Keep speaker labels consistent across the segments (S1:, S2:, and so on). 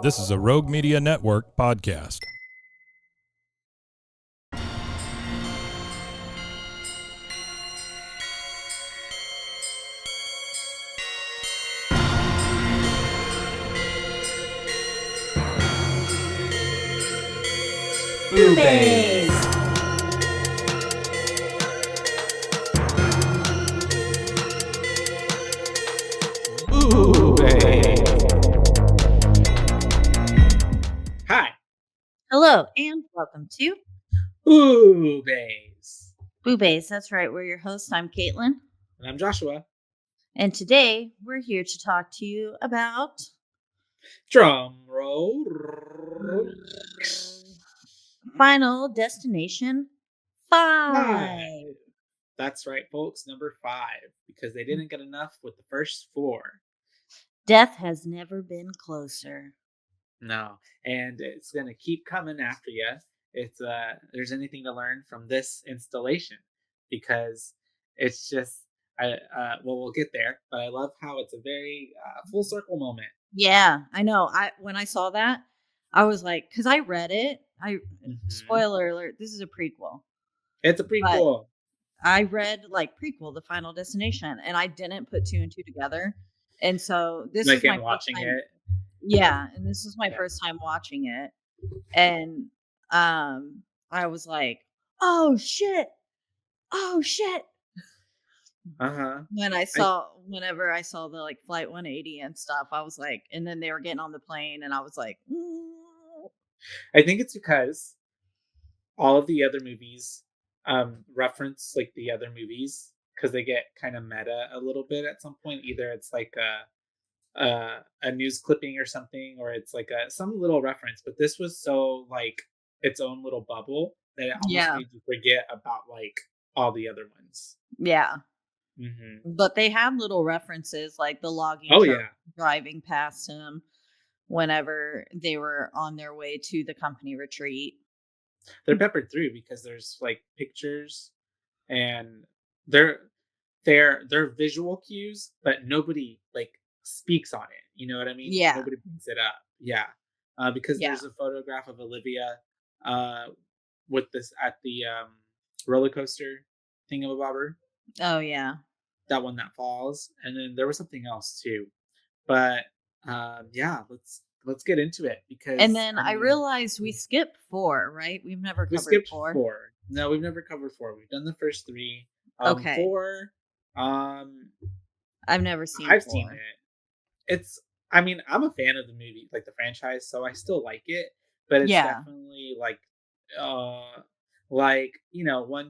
S1: This is a Rogue Media Network podcast.
S2: BooBaes.
S3: Hi,
S2: Hello, and welcome to
S3: BooBaes.
S2: BooBaes. That's right. We're your hosts. I'm Caitlin.
S3: And I'm Joshua.
S2: And today we're here to talk to you about
S3: Drum roll.
S2: Final Destination 5.
S3: Five. That's right, folks. Number 5. Because they didn't get enough with the first 4.
S2: Death has never been closer.
S3: No. And it's going to keep coming after you. It's there's anything to learn from this installation. Because it's just, we'll get there. But I love how it's a very full circle moment.
S2: Yeah, I know. When I saw that, I was like, because I read it. Spoiler alert, this is a prequel.
S3: It's a prequel.
S2: I read prequel, The Final Destination, and I didn't put 2 and 2 together. And so this is my
S3: watching
S2: first time,
S3: it.
S2: Yeah, and this is my first time watching it. And I was like, "Oh shit. Oh shit."
S3: Uh-huh.
S2: Whenever I saw the Flight 180 and stuff, I was like, and then they were getting on the plane and I was like,
S3: I think it's because all of the other movies reference the other movies because they get kind of meta a little bit at some point. Either it's a news clipping or something, or it's some little reference. But this was so its own little bubble that it almost made you forget about all the other ones.
S2: Yeah.
S3: Mm-hmm.
S2: But they had little references like the logging truck driving past him whenever they were on their way to the company retreat.
S3: They're peppered through because there's pictures and they're visual cues, but nobody speaks on it. You know what I mean?
S2: Yeah.
S3: Nobody brings it up. Yeah. Because there's a photograph of Olivia with this at the roller coaster thingamabobber.
S2: Oh yeah.
S3: That one that falls. And then there was something else too. But yeah, let's get into it because
S2: and then I realized we skipped 4, right? We've never covered 4.
S3: We skipped 4. No, we've never covered 4. We've done the first 3.
S2: Okay.
S3: 4.
S2: I've never seen 4.
S3: I've seen it. It's I'm a fan of the movie, the franchise, so I still like it, but it's definitely 1,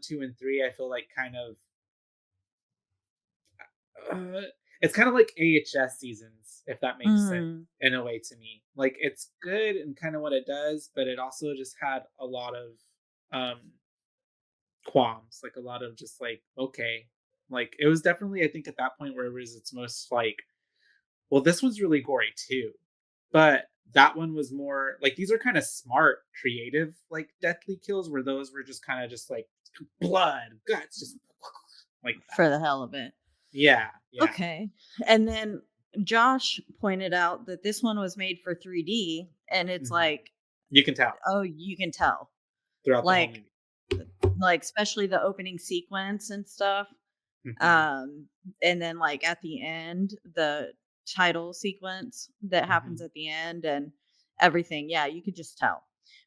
S3: 2, and 3, I feel kind of it's kind of like AHS seasons, if that makes sense in a way to me. It's good and kind of what it does, but it also just had a lot of qualms, a lot of just okay. It was definitely, I think, at that point where it was its most well, this one's really gory too, but that one was more these are kind of smart, creative, deathly kills, where those were just kind of just blood, guts, just that.
S2: For the hell of it.
S3: Yeah.
S2: Okay. And then Josh pointed out that this one was made for 3D, and it's
S3: you can tell.
S2: Oh, you can tell.
S3: Throughout the whole movie.
S2: Especially the opening sequence and stuff.
S3: Mm-hmm.
S2: And then at the end, the title sequence that happens at the end and everything. Yeah, you could just tell.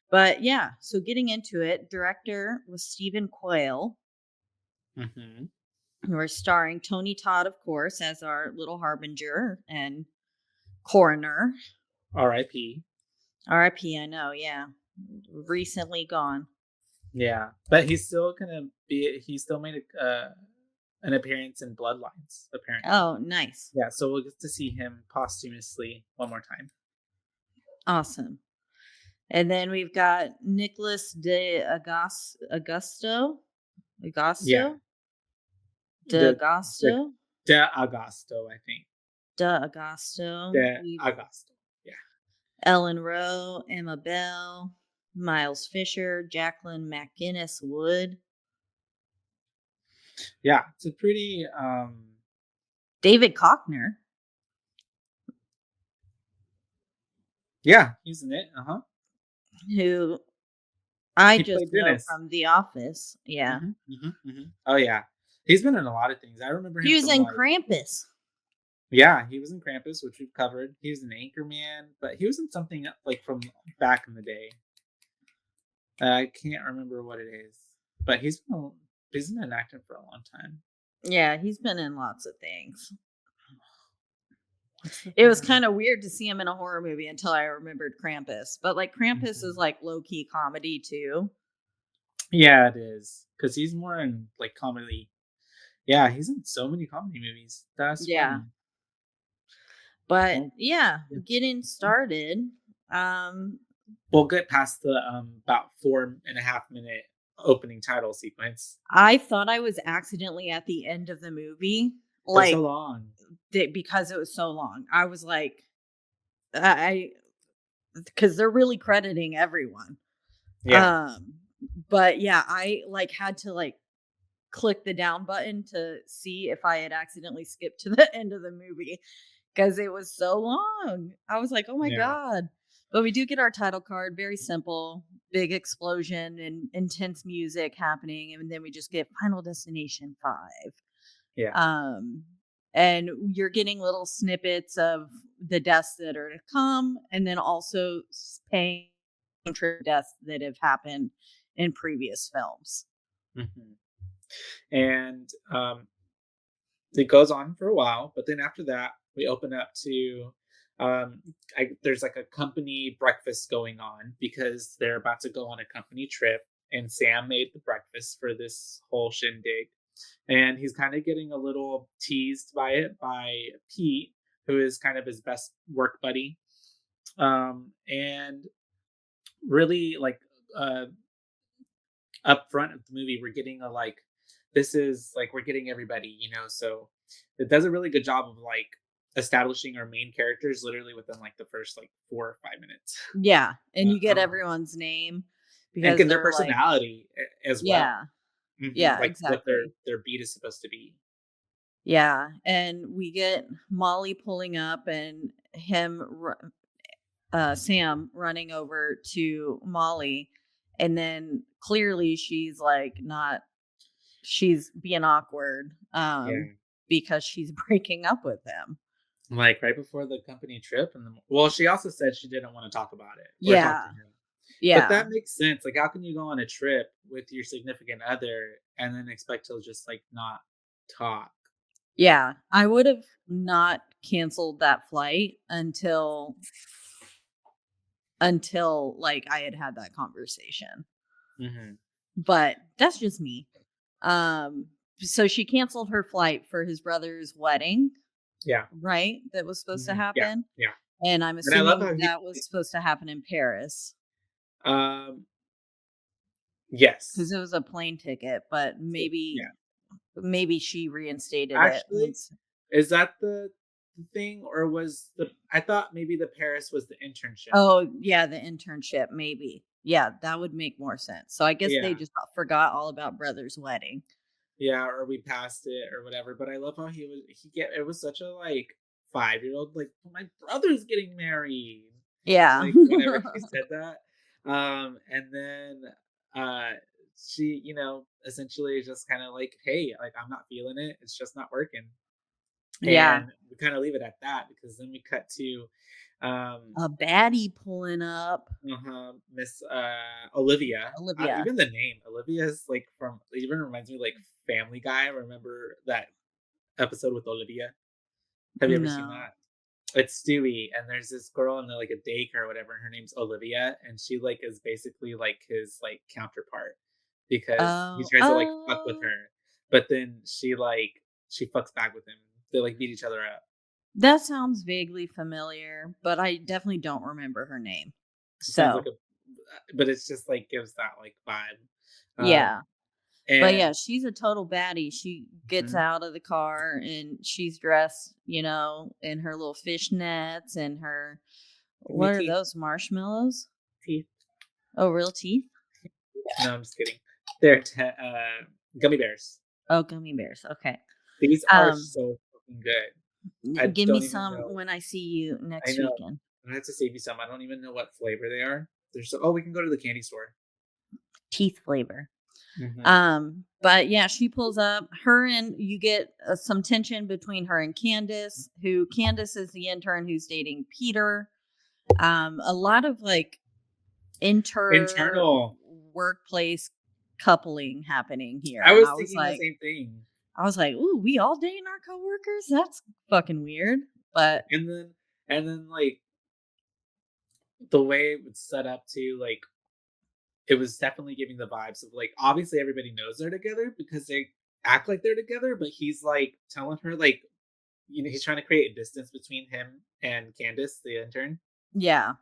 S2: But yeah, so getting into it, director was Stephen Quayle.
S3: Mm-hmm.
S2: We're starring Tony Todd, of course, as our little harbinger and coroner.
S3: R.I.P.
S2: R.I.P. I know, yeah. Recently gone.
S3: Yeah, but he's still he still made an appearance in Bloodlines, apparently.
S2: Oh, nice.
S3: Yeah, so we'll get to see him posthumously one more time.
S2: Awesome. And then we've got Nicholas de Agosto.
S3: Yeah.
S2: D'Agosto?
S3: D'Agosto, I think.
S2: D'Agosto.
S3: D'Agosto, yeah.
S2: Ellen Rowe, Emma Bell, Miles Fisher, Jacqueline MacInnes Wood.
S3: Yeah, it's a pretty...
S2: David Cockner.
S3: Yeah, he's in it. Uh-huh.
S2: who I
S3: He
S2: just
S3: played
S2: know
S3: Dennis.
S2: from The Office. Yeah.
S3: Mhm, mhm, mhm. Oh, yeah. He's been in a lot of things. I remember
S2: He
S3: him
S2: was
S3: from,
S2: in
S3: like
S2: Krampus.
S3: yeah, he was in Krampus, which we've covered. He was in Anchorman, but he was in something, like, from back in the day. I can't remember what it is, but he's been acting for a long time.
S2: Yeah, he's been in lots of things.
S3: What's the
S2: It was
S3: thing?
S2: kind of weird to see him in a horror movie until I remembered Krampus. But like Krampus is
S3: Mhm.
S2: like low key comedy too.
S3: Yeah, it is because he's more in, like, comedy. Yeah, he's in so many comedy movies. That's
S2: Yeah.
S3: funny.
S2: But
S3: Well,
S2: yeah,
S3: yeah.
S2: getting started. Um,
S3: We'll get past the, about 4.5 minute opening title sequence.
S2: I thought I was accidentally at the end of the movie,
S3: It was so
S2: like
S3: long.
S2: because it was so long. I was like, I because they're really crediting everyone.
S3: Yeah.
S2: Um, but yeah, I like had to like click the down button to see if I had accidentally skipped to the end of the movie because it was so long. I was like, oh my
S3: Yeah.
S2: God. But we do get our title card, very simple, big explosion and intense music happening. And then we just get Final Destination 5.
S3: Yeah.
S2: Um, and you're getting little snippets of the deaths that are to come, and then also paying tribute to deaths that have happened in previous films.
S3: Mhm. And, it goes on for a while, but then after that, we open up to, um, there's like a company breakfast going on because they're about to go on a company trip, and Sam made the breakfast for this whole shindig, and he's kind of getting a little teased by it by Pete, who is kind of his best work buddy, and really like uh up front of the movie, we're getting a like, this is like we're getting everybody, so it does a really good job of like establishing our main characters literally within like the first like 4 or 5 minutes.
S2: Yeah, and you get
S3: Um,
S2: everyone's name
S3: and
S2: because
S3: can their
S2: they're like,
S3: personality as well.
S2: yeah, yeah,
S3: Like what their
S2: exactly.
S3: their beat is supposed to be.
S2: Yeah, and we get Molly pulling up and Sam running over to Molly, and then clearly she's like not she's being awkward
S3: Yeah.
S2: because she's breaking up with him.
S3: Like right before the company trip, and well, she also said she didn't want to talk about it or talk to
S2: Yeah.
S3: him. But
S2: Yeah.
S3: that makes sense. Like, how can you go on a trip with your significant other and then expect to just like not talk?
S2: Yeah. I would have not canceled that flight until like I had had that conversation.
S3: Hmm.
S2: But that's just me. Um so she canceled her flight for his brother's wedding,
S3: Yeah.
S2: right? That was supposed to
S3: Yeah.
S2: happen.
S3: Yeah.
S2: And I'm
S3: And I love
S2: assuming
S3: how he.
S2: that was supposed to happen in Paris
S3: Um.
S2: because
S3: Yes.
S2: it was a plane ticket, but
S3: So, yeah.
S2: maybe she reinstated it
S3: Actually,
S2: once.
S3: is that the thing, or was the? I thought maybe the Paris was the internship.
S2: Oh, yeah, the internship, maybe. Yeah, that would make more sense. So I guess they
S3: Yeah.
S2: just forgot all about brother's wedding.
S3: Yeah. Or we passed it or whatever. But I love how it was such a like 5-year-old, like, my brother's getting married.
S2: Yeah.
S3: Like, whenever he said that, and then, uh, she, essentially just kinda like, "Hey, like, I'm not feeling it, it's just not working,"
S2: Yeah.
S3: and we kinda leave it at that because then we cut to,
S2: A baddie pulling up.
S3: Miss, Olivia.
S2: Olivia.
S3: Even the name, Olivia is, like, it even reminds me, like, Family Guy. Remember that episode with Olivia? Have you ever seen
S2: No.
S3: that? It's Stewie, and there's this girl in like a daycare or whatever, and her name's Olivia, and she like is basically like his like counterpart because he
S2: Oh,
S3: tries to like fuck with
S2: oh,
S3: her, but then she fucks back with him. They like beat each other up.
S2: that sounds vaguely familiar, but I definitely don't remember her name.
S3: It sounds like
S2: So,
S3: but it's just like gives that like vibe.
S2: yeah. But
S3: And
S2: yeah, she's a total baddie. She gets
S3: mhm,
S2: out of the car and she's dressed, in her little fishnets and her
S3: give me
S2: what are
S3: teeth,
S2: those marshmallows?
S3: teeth.
S2: Oh, real teeth?
S3: No, I'm just kidding. They're gummy bears.
S2: Oh, gummy bears. Okay.
S3: These are
S2: Um,
S3: so fucking good. I
S2: Give me
S3: don't even
S2: some
S3: know.
S2: when I see you
S3: I
S2: next
S3: know.
S2: weekend.
S3: I have to save you some. I don't even know what flavor they are. There's oh, we can go to the candy store.
S2: Teeth flavor.
S3: Mm-hmm.
S2: But yeah, she pulls up. Her and you get some tension between her and Candace, who Candace is the intern who's dating Peter. A lot of like
S3: Internal.
S2: workplace coupling happening here.
S3: I
S2: And
S3: was thinking the same thing.
S2: I was like, ooh, we all dating our coworkers? That's fucking weird. But
S3: And then like the way it was set up too, like it was definitely giving the vibes of like obviously everybody knows they're together because they act like they're together, but he's like telling her like he's trying to create a distance between him and Candace, the intern.
S2: yeah.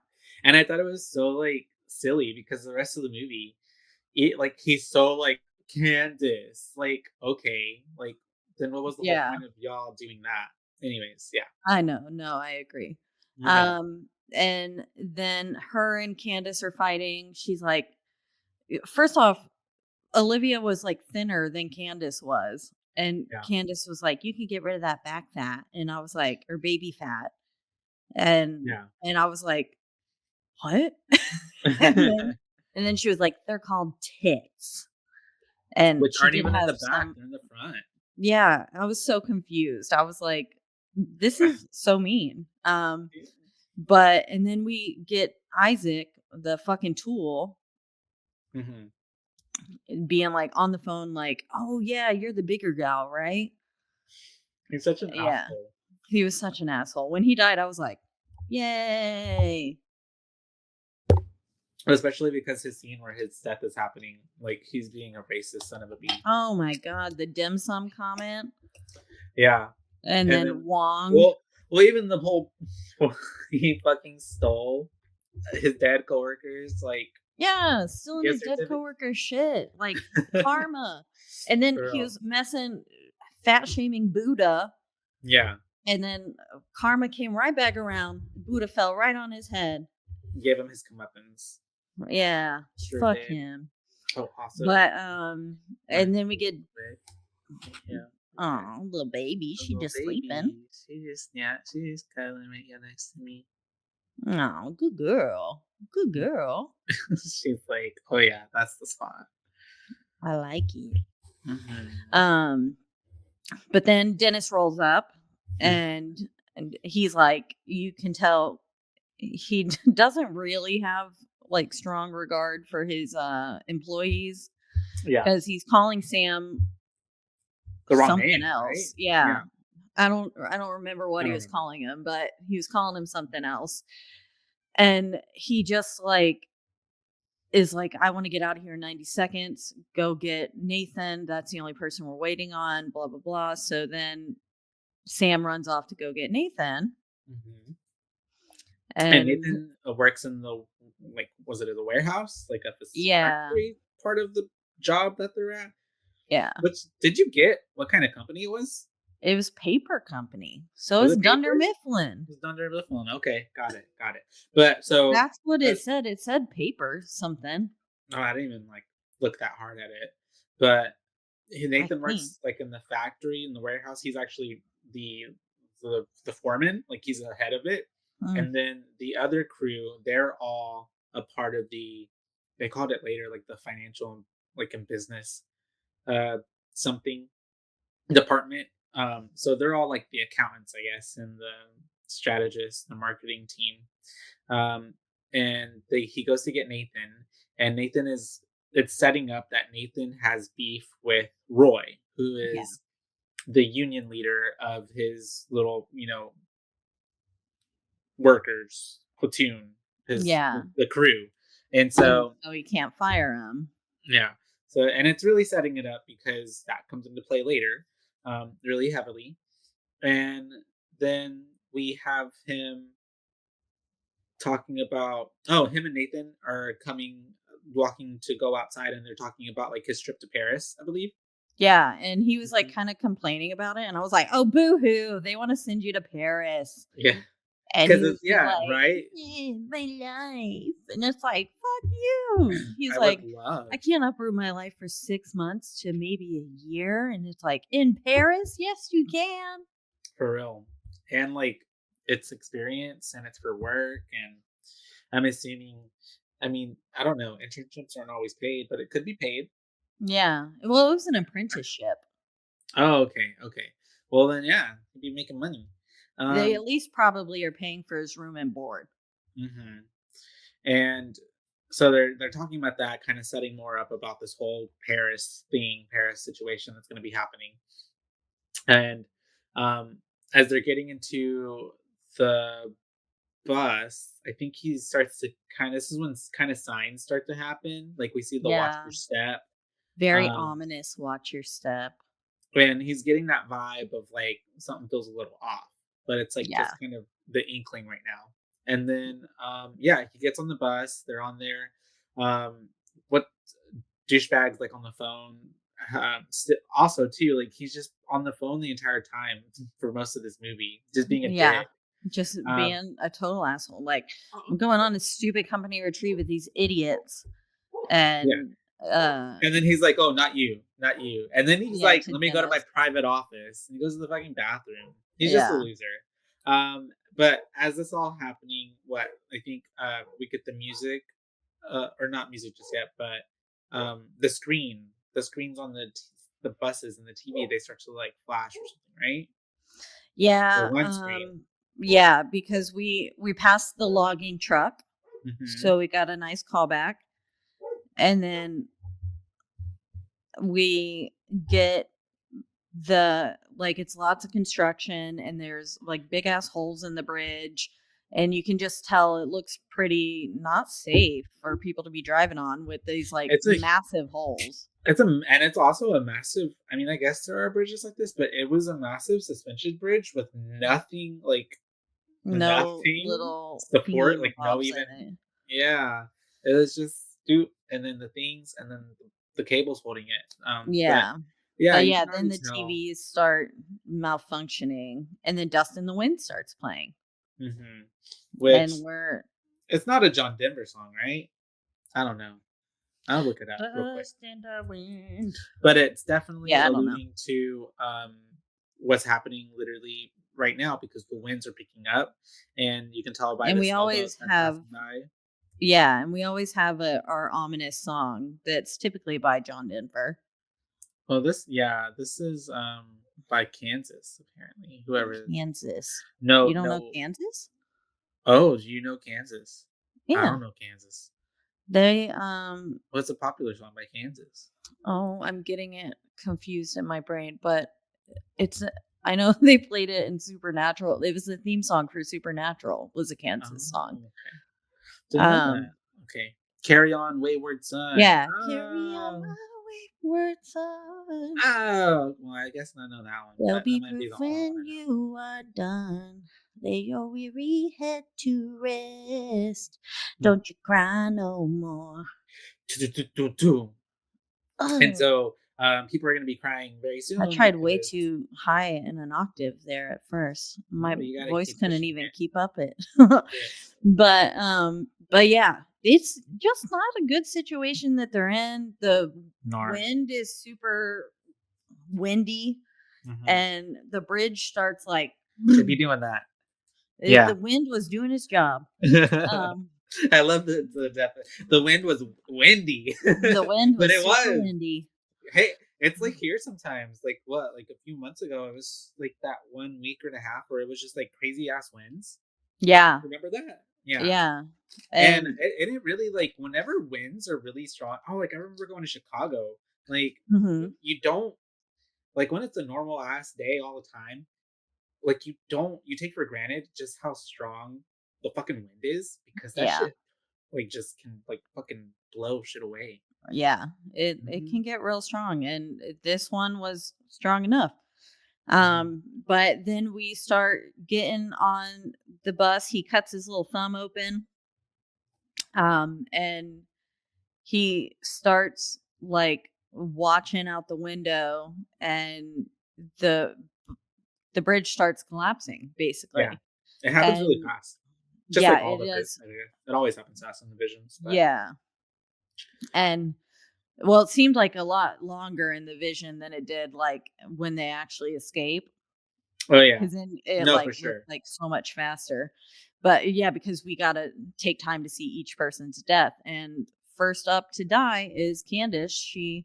S3: And I thought it was so like silly because the rest of the movie, like he's so like Candace, like okay, like then what was the whole
S2: Yeah.
S3: point of y'all doing that? Anyways, yeah.
S2: I know. No, I agree.
S3: Yeah.
S2: And then her and Candace are fighting. She's like, first off, Olivia was like thinner than Candace was. And
S3: Yeah.
S2: Candace was like, you can get rid of that back fat. And I was like, or baby fat. And
S3: Yeah.
S2: and I was like, what? and then she was like, they're called tits. And
S3: Which
S2: she
S3: aren't
S2: did
S3: even in
S2: have
S3: the back,
S2: some.
S3: they're in the front.
S2: Yeah, I was so confused. I was like, this is so mean. But and then we get Isaac, the fucking tool,
S3: Mm-hmm.
S2: being like on the phone, like, oh yeah, you're the bigger gal, right?
S3: He's such an
S2: Yeah.
S3: asshole.
S2: He was such an asshole. When he died, I was like, yay.
S3: Especially because his scene where his death is happening, like he's being a racist son of a bee.
S2: Oh my god, the dim sum comment.
S3: Yeah.
S2: And then Wong.
S3: Well, even the whole he fucking stole his dead coworkers, like
S2: Yeah, stealing
S3: gift
S2: his dead
S3: certificate.
S2: coworker shit. Like karma. And then
S3: For
S2: he
S3: real.
S2: was fat shaming Buddha.
S3: Yeah.
S2: And then karma came right back around. Buddha fell right on his head.
S3: Gave him his comeuppance.
S2: Yeah.
S3: Sure
S2: Fuck
S3: did.
S2: him.
S3: Oh, awesome.
S2: But and then we get
S3: Yeah.
S2: oh, little baby. She just sleeping.
S3: She just cuddling right here next to me.
S2: Oh, good girl. Good girl.
S3: She's like, oh yeah, that's the spot.
S2: I like it.
S3: Mm-hmm.
S2: But then Dennis rolls up and he's like, you can tell he doesn't really have like strong regard for his employees.
S3: Yeah.
S2: Because he's calling Sam
S3: the wrong
S2: something
S3: name,
S2: else.
S3: Right?
S2: Yeah. I don't remember what he was
S3: remember.
S2: calling him, but he was calling him something else. And he just like is like, I want to get out of here in 90 seconds. Go get Nathan. That's the only person we're waiting on, blah, blah, blah. So then Sam runs off to go get Nathan.
S3: Mm-hmm.
S2: And
S3: Nathan works in the, like, was it in the warehouse? Like at the factory part of the job that they're at?
S2: Yeah.
S3: Which, did you get what kind of company it was?
S2: It was paper company. So it's Dunder Mifflin.
S3: It's Dunder Mifflin. Okay, got it. But so
S2: that's what it said. It said paper something.
S3: No, I didn't even like look that hard at it. But Nathan works like in the factory, in the warehouse. He's actually the foreman. Like he's the head of it. And then the other crew, they're all a part of they called it later like the financial, like in business, something department. So they're all like the accountants, I guess, and the strategists, the marketing team. And he goes to get Nathan, and it's setting up that Nathan has beef with Roy, who is the union leader of his little, workers platoon, the crew. And so
S2: he can't fire him.
S3: Yeah. So, and it's really setting it up because that comes into play later, really heavily. And then we have him talking about, him and Nathan are walking to go outside, and they're talking about like his trip to Paris, I believe.
S2: Yeah, and he was like kind of complaining about it, and I was like, "Oh, boo-hoo! They want to send you to Paris."
S3: Yeah,
S2: because it's
S3: like, right,
S2: my life, and it's like, "Fuck you!" He's like, "I can't uproot my life for 6 months to maybe a year," and it's like, "In Paris, yes, you can."
S3: For real, and like its experience and it's for work, and I'm assuming, I mean, I don't know, internships aren't always paid, but it could be paid.
S2: Yeah. Well, it was an apprenticeship.
S3: Oh, okay, okay. Well then, yeah, he'd be making money.
S2: They
S3: Um,
S2: at least probably are paying for his room and board.
S3: mhm. And so they're talking about that, kind of setting more up about this whole Paris situation that's going to be happening. And as they're getting into the bus, I think he starts to kind of, this is when kind of signs start to happen. Like we see the watch
S2: Yeah.
S3: your step.
S2: Very
S3: Um,
S2: ominous. Watch your step.
S3: and he's getting that vibe of like something feels a little off, but it's like
S2: Yeah.
S3: just kind of the inkling right now. And then yeah, he gets on the bus, they're on there. What douchebags like on the phone. Also, too, like he's just on the phone the entire time for most of this movie, just being a
S2: Yeah.
S3: dick.
S2: Just
S3: Um,
S2: being a total asshole. Like, I'm going on a stupid company retreat with these idiots.
S3: yeah,
S2: And
S3: and then he's like, "Oh, not you, not you." And then he's
S2: yeah,
S3: like,
S2: to
S3: "Let me go to my
S2: Dennis.
S3: private office." And he goes to the fucking bathroom. He's just a
S2: Yeah.
S3: loser. But as this all happening, what I think we get the music, or not music just yet, but the screens on the buses and the TV, they start to like flash or something, right? Or
S2: Yeah.
S3: one screen.
S2: Yeah, because we passed the logging truck.
S3: Hmm.
S2: So we got a nice callback. And then we get the like it's lots of construction and there's like big ass holes in the bridge, and you can just tell it looks pretty not safe for people to be driving on with these like
S3: It's a
S2: massive holes.
S3: and it's also a massive. I mean, I guess there are bridges like this, but it was a massive suspension bridge with nothing, like
S2: No
S3: nothing
S2: little
S3: support,
S2: thingy
S3: like no
S2: bobs
S3: even.
S2: in it.
S3: Yeah, it was just stoop, and then the things, and then the cables holding it. But
S2: Yeah.
S3: yeah,
S2: But
S3: you
S2: yeah,
S3: can
S2: then
S3: already
S2: the
S3: tell.
S2: TVs start malfunctioning and then Dust in the Wind starts playing.
S3: Hmm.
S2: And
S3: Which,
S2: we're
S3: it's not a John Denver song, right? I don't know. I'll look it up real quick.
S2: Dust in the Wind.
S3: But it's definitely
S2: Yeah, I don't know.
S3: alluding to what's happening literally right now, because the winds are picking up, and you can tell by
S2: And
S3: the
S2: we
S3: sailboats
S2: always
S3: that's
S2: have
S3: passing by.
S2: Yeah, and we always have our ominous song that's typically by John Denver.
S3: Well, this is by Kansas, apparently. Whoever.
S2: Kansas.
S3: No,
S2: You don't know
S3: no.
S2: Kansas?
S3: Oh, do you know Kansas? I
S2: Yeah.
S3: don't know Kansas.
S2: They
S3: What's a popular song by Kansas?
S2: oh, I'm getting it confused in my brain, but it's I know they played it in Supernatural. It was the theme song for Supernatural was a
S3: Oh,
S2: Kansas song.
S3: okay. Didn't know that.
S2: Um
S3: Okay. Carry On, Wayward Son.
S2: yeah, carry on
S3: Oh.
S2: my wayward son.
S3: Oh, well, I guess I know that one.
S2: There'll
S3: That
S2: be
S3: might be
S2: proof
S3: the only one
S2: when
S3: I know.
S2: you are done. Lay your weary head to rest. Don't you cry no more.
S3: Do-do-do-do-do. And
S2: Ugh.
S3: so people are going to be crying very
S2: I
S3: soon
S2: tried way
S3: because,
S2: too high in an octave there at first. My
S3: well, you got to
S2: voice
S3: keep
S2: couldn't
S3: pushing
S2: even
S3: it.
S2: keep up it.
S3: Yes.
S2: But yeah, it's just not a good situation that they're in. The
S3: Nar.
S2: wind is super windy
S3: Hmm.
S2: and the bridge starts like
S3: Should be doing that.
S2: the
S3: Yeah.
S2: wind was doing its job. Um
S3: I love the wind was windy,
S2: The wind
S3: but
S2: was
S3: it
S2: super
S3: was.
S2: windy.
S3: Hey, it's like here sometimes. Like what? Like a few months ago, it was like that 1 week or and a half where it was just like crazy ass winds.
S2: Yeah.
S3: Remember that? Yeah.
S2: Yeah.
S3: And
S2: And
S3: it really, like, whenever winds are really strong. Oh, like I remember going to Chicago. Like
S2: mhm.
S3: you don't, like, when it's a normal ass day all the time. Like you take for granted just how strong the fucking wind is, because that
S2: Yeah.
S3: shit like just can like fucking blow shit away.
S2: Yeah. It
S3: Hmm.
S2: can get real strong and this one was strong enough.
S3: Hmm.
S2: But then we start getting on the bus. He cuts his little thumb open. And he starts like watching out the window and the the bridge starts collapsing
S3: Yeah,
S2: basically.
S3: it happens really
S2: And
S3: fast. Just
S2: yeah,
S3: like all
S2: it
S3: the
S2: is.
S3: it always happens fast in the visions, but
S2: Yeah. And well, it seemed like a lot longer in the vision than it did like when they actually escape.
S3: Oh yeah.
S2: because then it,
S3: No, for
S2: like, looked,
S3: sure.
S2: like, so much faster. But, yeah, because we gotta take time to see each person's death, and first up to die is Candace. She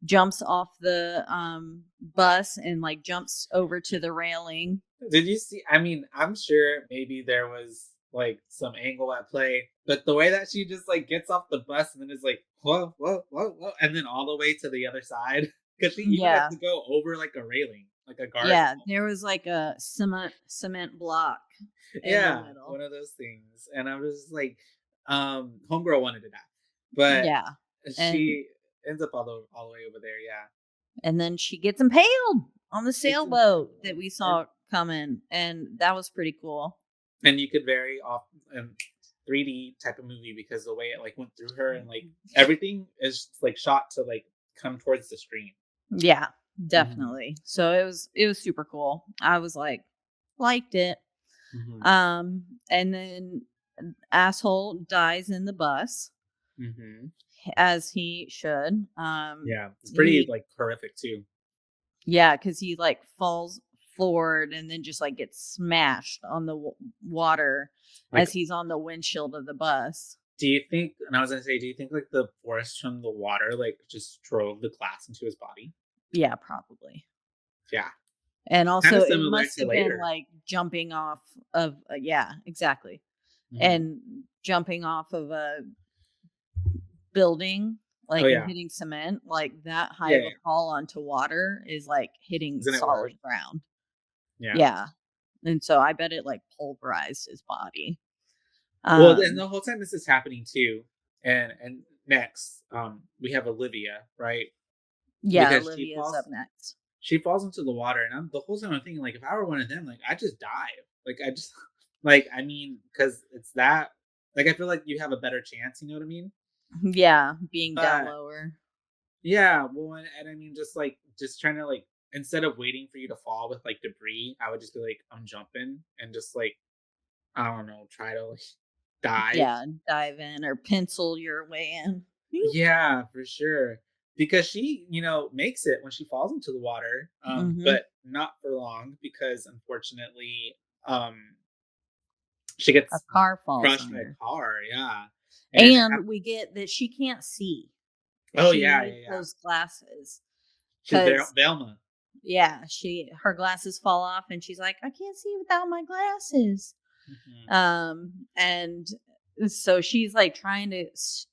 S2: jumps off the, bus and, like, jumps over to the railing.
S3: Did you see? I mean, I'm sure maybe there was like some angle at play, but the way that she just like gets off the bus and then is like, whoa, whoa, whoa, whoa, and then all the way to the other side because she even has
S2: Yeah.
S3: to go over like a railing, like a
S2: Yeah,
S3: guardrail.
S2: there was, like, a cement block in the
S3: Yeah,
S2: middle.
S3: one of those things. And I was like, homegirl wanted to die, but
S2: Yeah, and
S3: she ends up all the way over there. Yeah,
S2: and then she gets impaled on the
S3: it's
S2: sailboat that
S3: incredible.
S2: we saw coming, and that was pretty cool.
S3: And you could very often 3D type of movie because the way it like went through her and like everything is like shot to like come towards the screen.
S2: Yeah,
S3: Hmm.
S2: definitely. So it was super cool. I was like, liked it.
S3: Hmm.
S2: And then asshole dies in the bus
S3: Hmm.
S2: as he should.
S3: Yeah, it's pretty
S2: He
S3: like horrific too.
S2: Yeah, because he like falls forward and then just like gets smashed on the water
S3: Like,
S2: as he's on the windshield of the bus.
S3: do you think? And I was gonna say, do you think like the force from the water like just drove the glass into his body?
S2: Yeah, probably.
S3: Yeah,
S2: And
S3: kind
S2: also,
S3: of
S2: it
S3: similar
S2: must
S3: to
S2: have been
S3: later.
S2: like jumping off of, yeah, exactly.
S3: Hmm.
S2: And jumping off of a building,
S3: Oh
S2: like, and
S3: yeah,
S2: hitting cement, like that high
S3: yeah,
S2: of a
S3: yeah.
S2: fall onto water is like hitting
S3: Isn't it worse?
S2: solid ground.
S3: Yeah.
S2: Yeah. And so I bet it like pulverized his body.
S3: Well, and
S2: Um,
S3: the whole time this is happening too, and next, we have Olivia, right?
S2: yeah,
S3: Because
S2: Olivia's up next.
S3: she falls into the water, and I'm the whole time I'm thinking like, if I were one of them, like I just dive, like I just, like I mean, because it's that, like I feel like you have a better chance, you know what I mean?
S2: Yeah, being down
S3: But
S2: lower.
S3: yeah, well, and I mean, just like just trying to like instead of waiting for you to fall with like debris, I would just be like, I'm jumping and just like I don't know, try to like dive.
S2: Yeah, dive in or pencil your way in.
S3: Yeah, for sure. Because she, makes it when she falls into the water,
S2: Mhm.
S3: but not for long because unfortunately, um, she
S2: A
S3: gets
S2: car falls
S3: crushed
S2: on
S3: by a
S2: her.
S3: car. Yeah, and
S2: And we get that she can't see.
S3: oh
S2: She
S3: yeah, yeah,
S2: needs
S3: yeah.
S2: those glasses
S3: She's
S2: cuz
S3: Velma.
S2: yeah, her glasses fall off and she's like, "I can't see without my glasses."
S3: Hmm.
S2: And so she's like trying to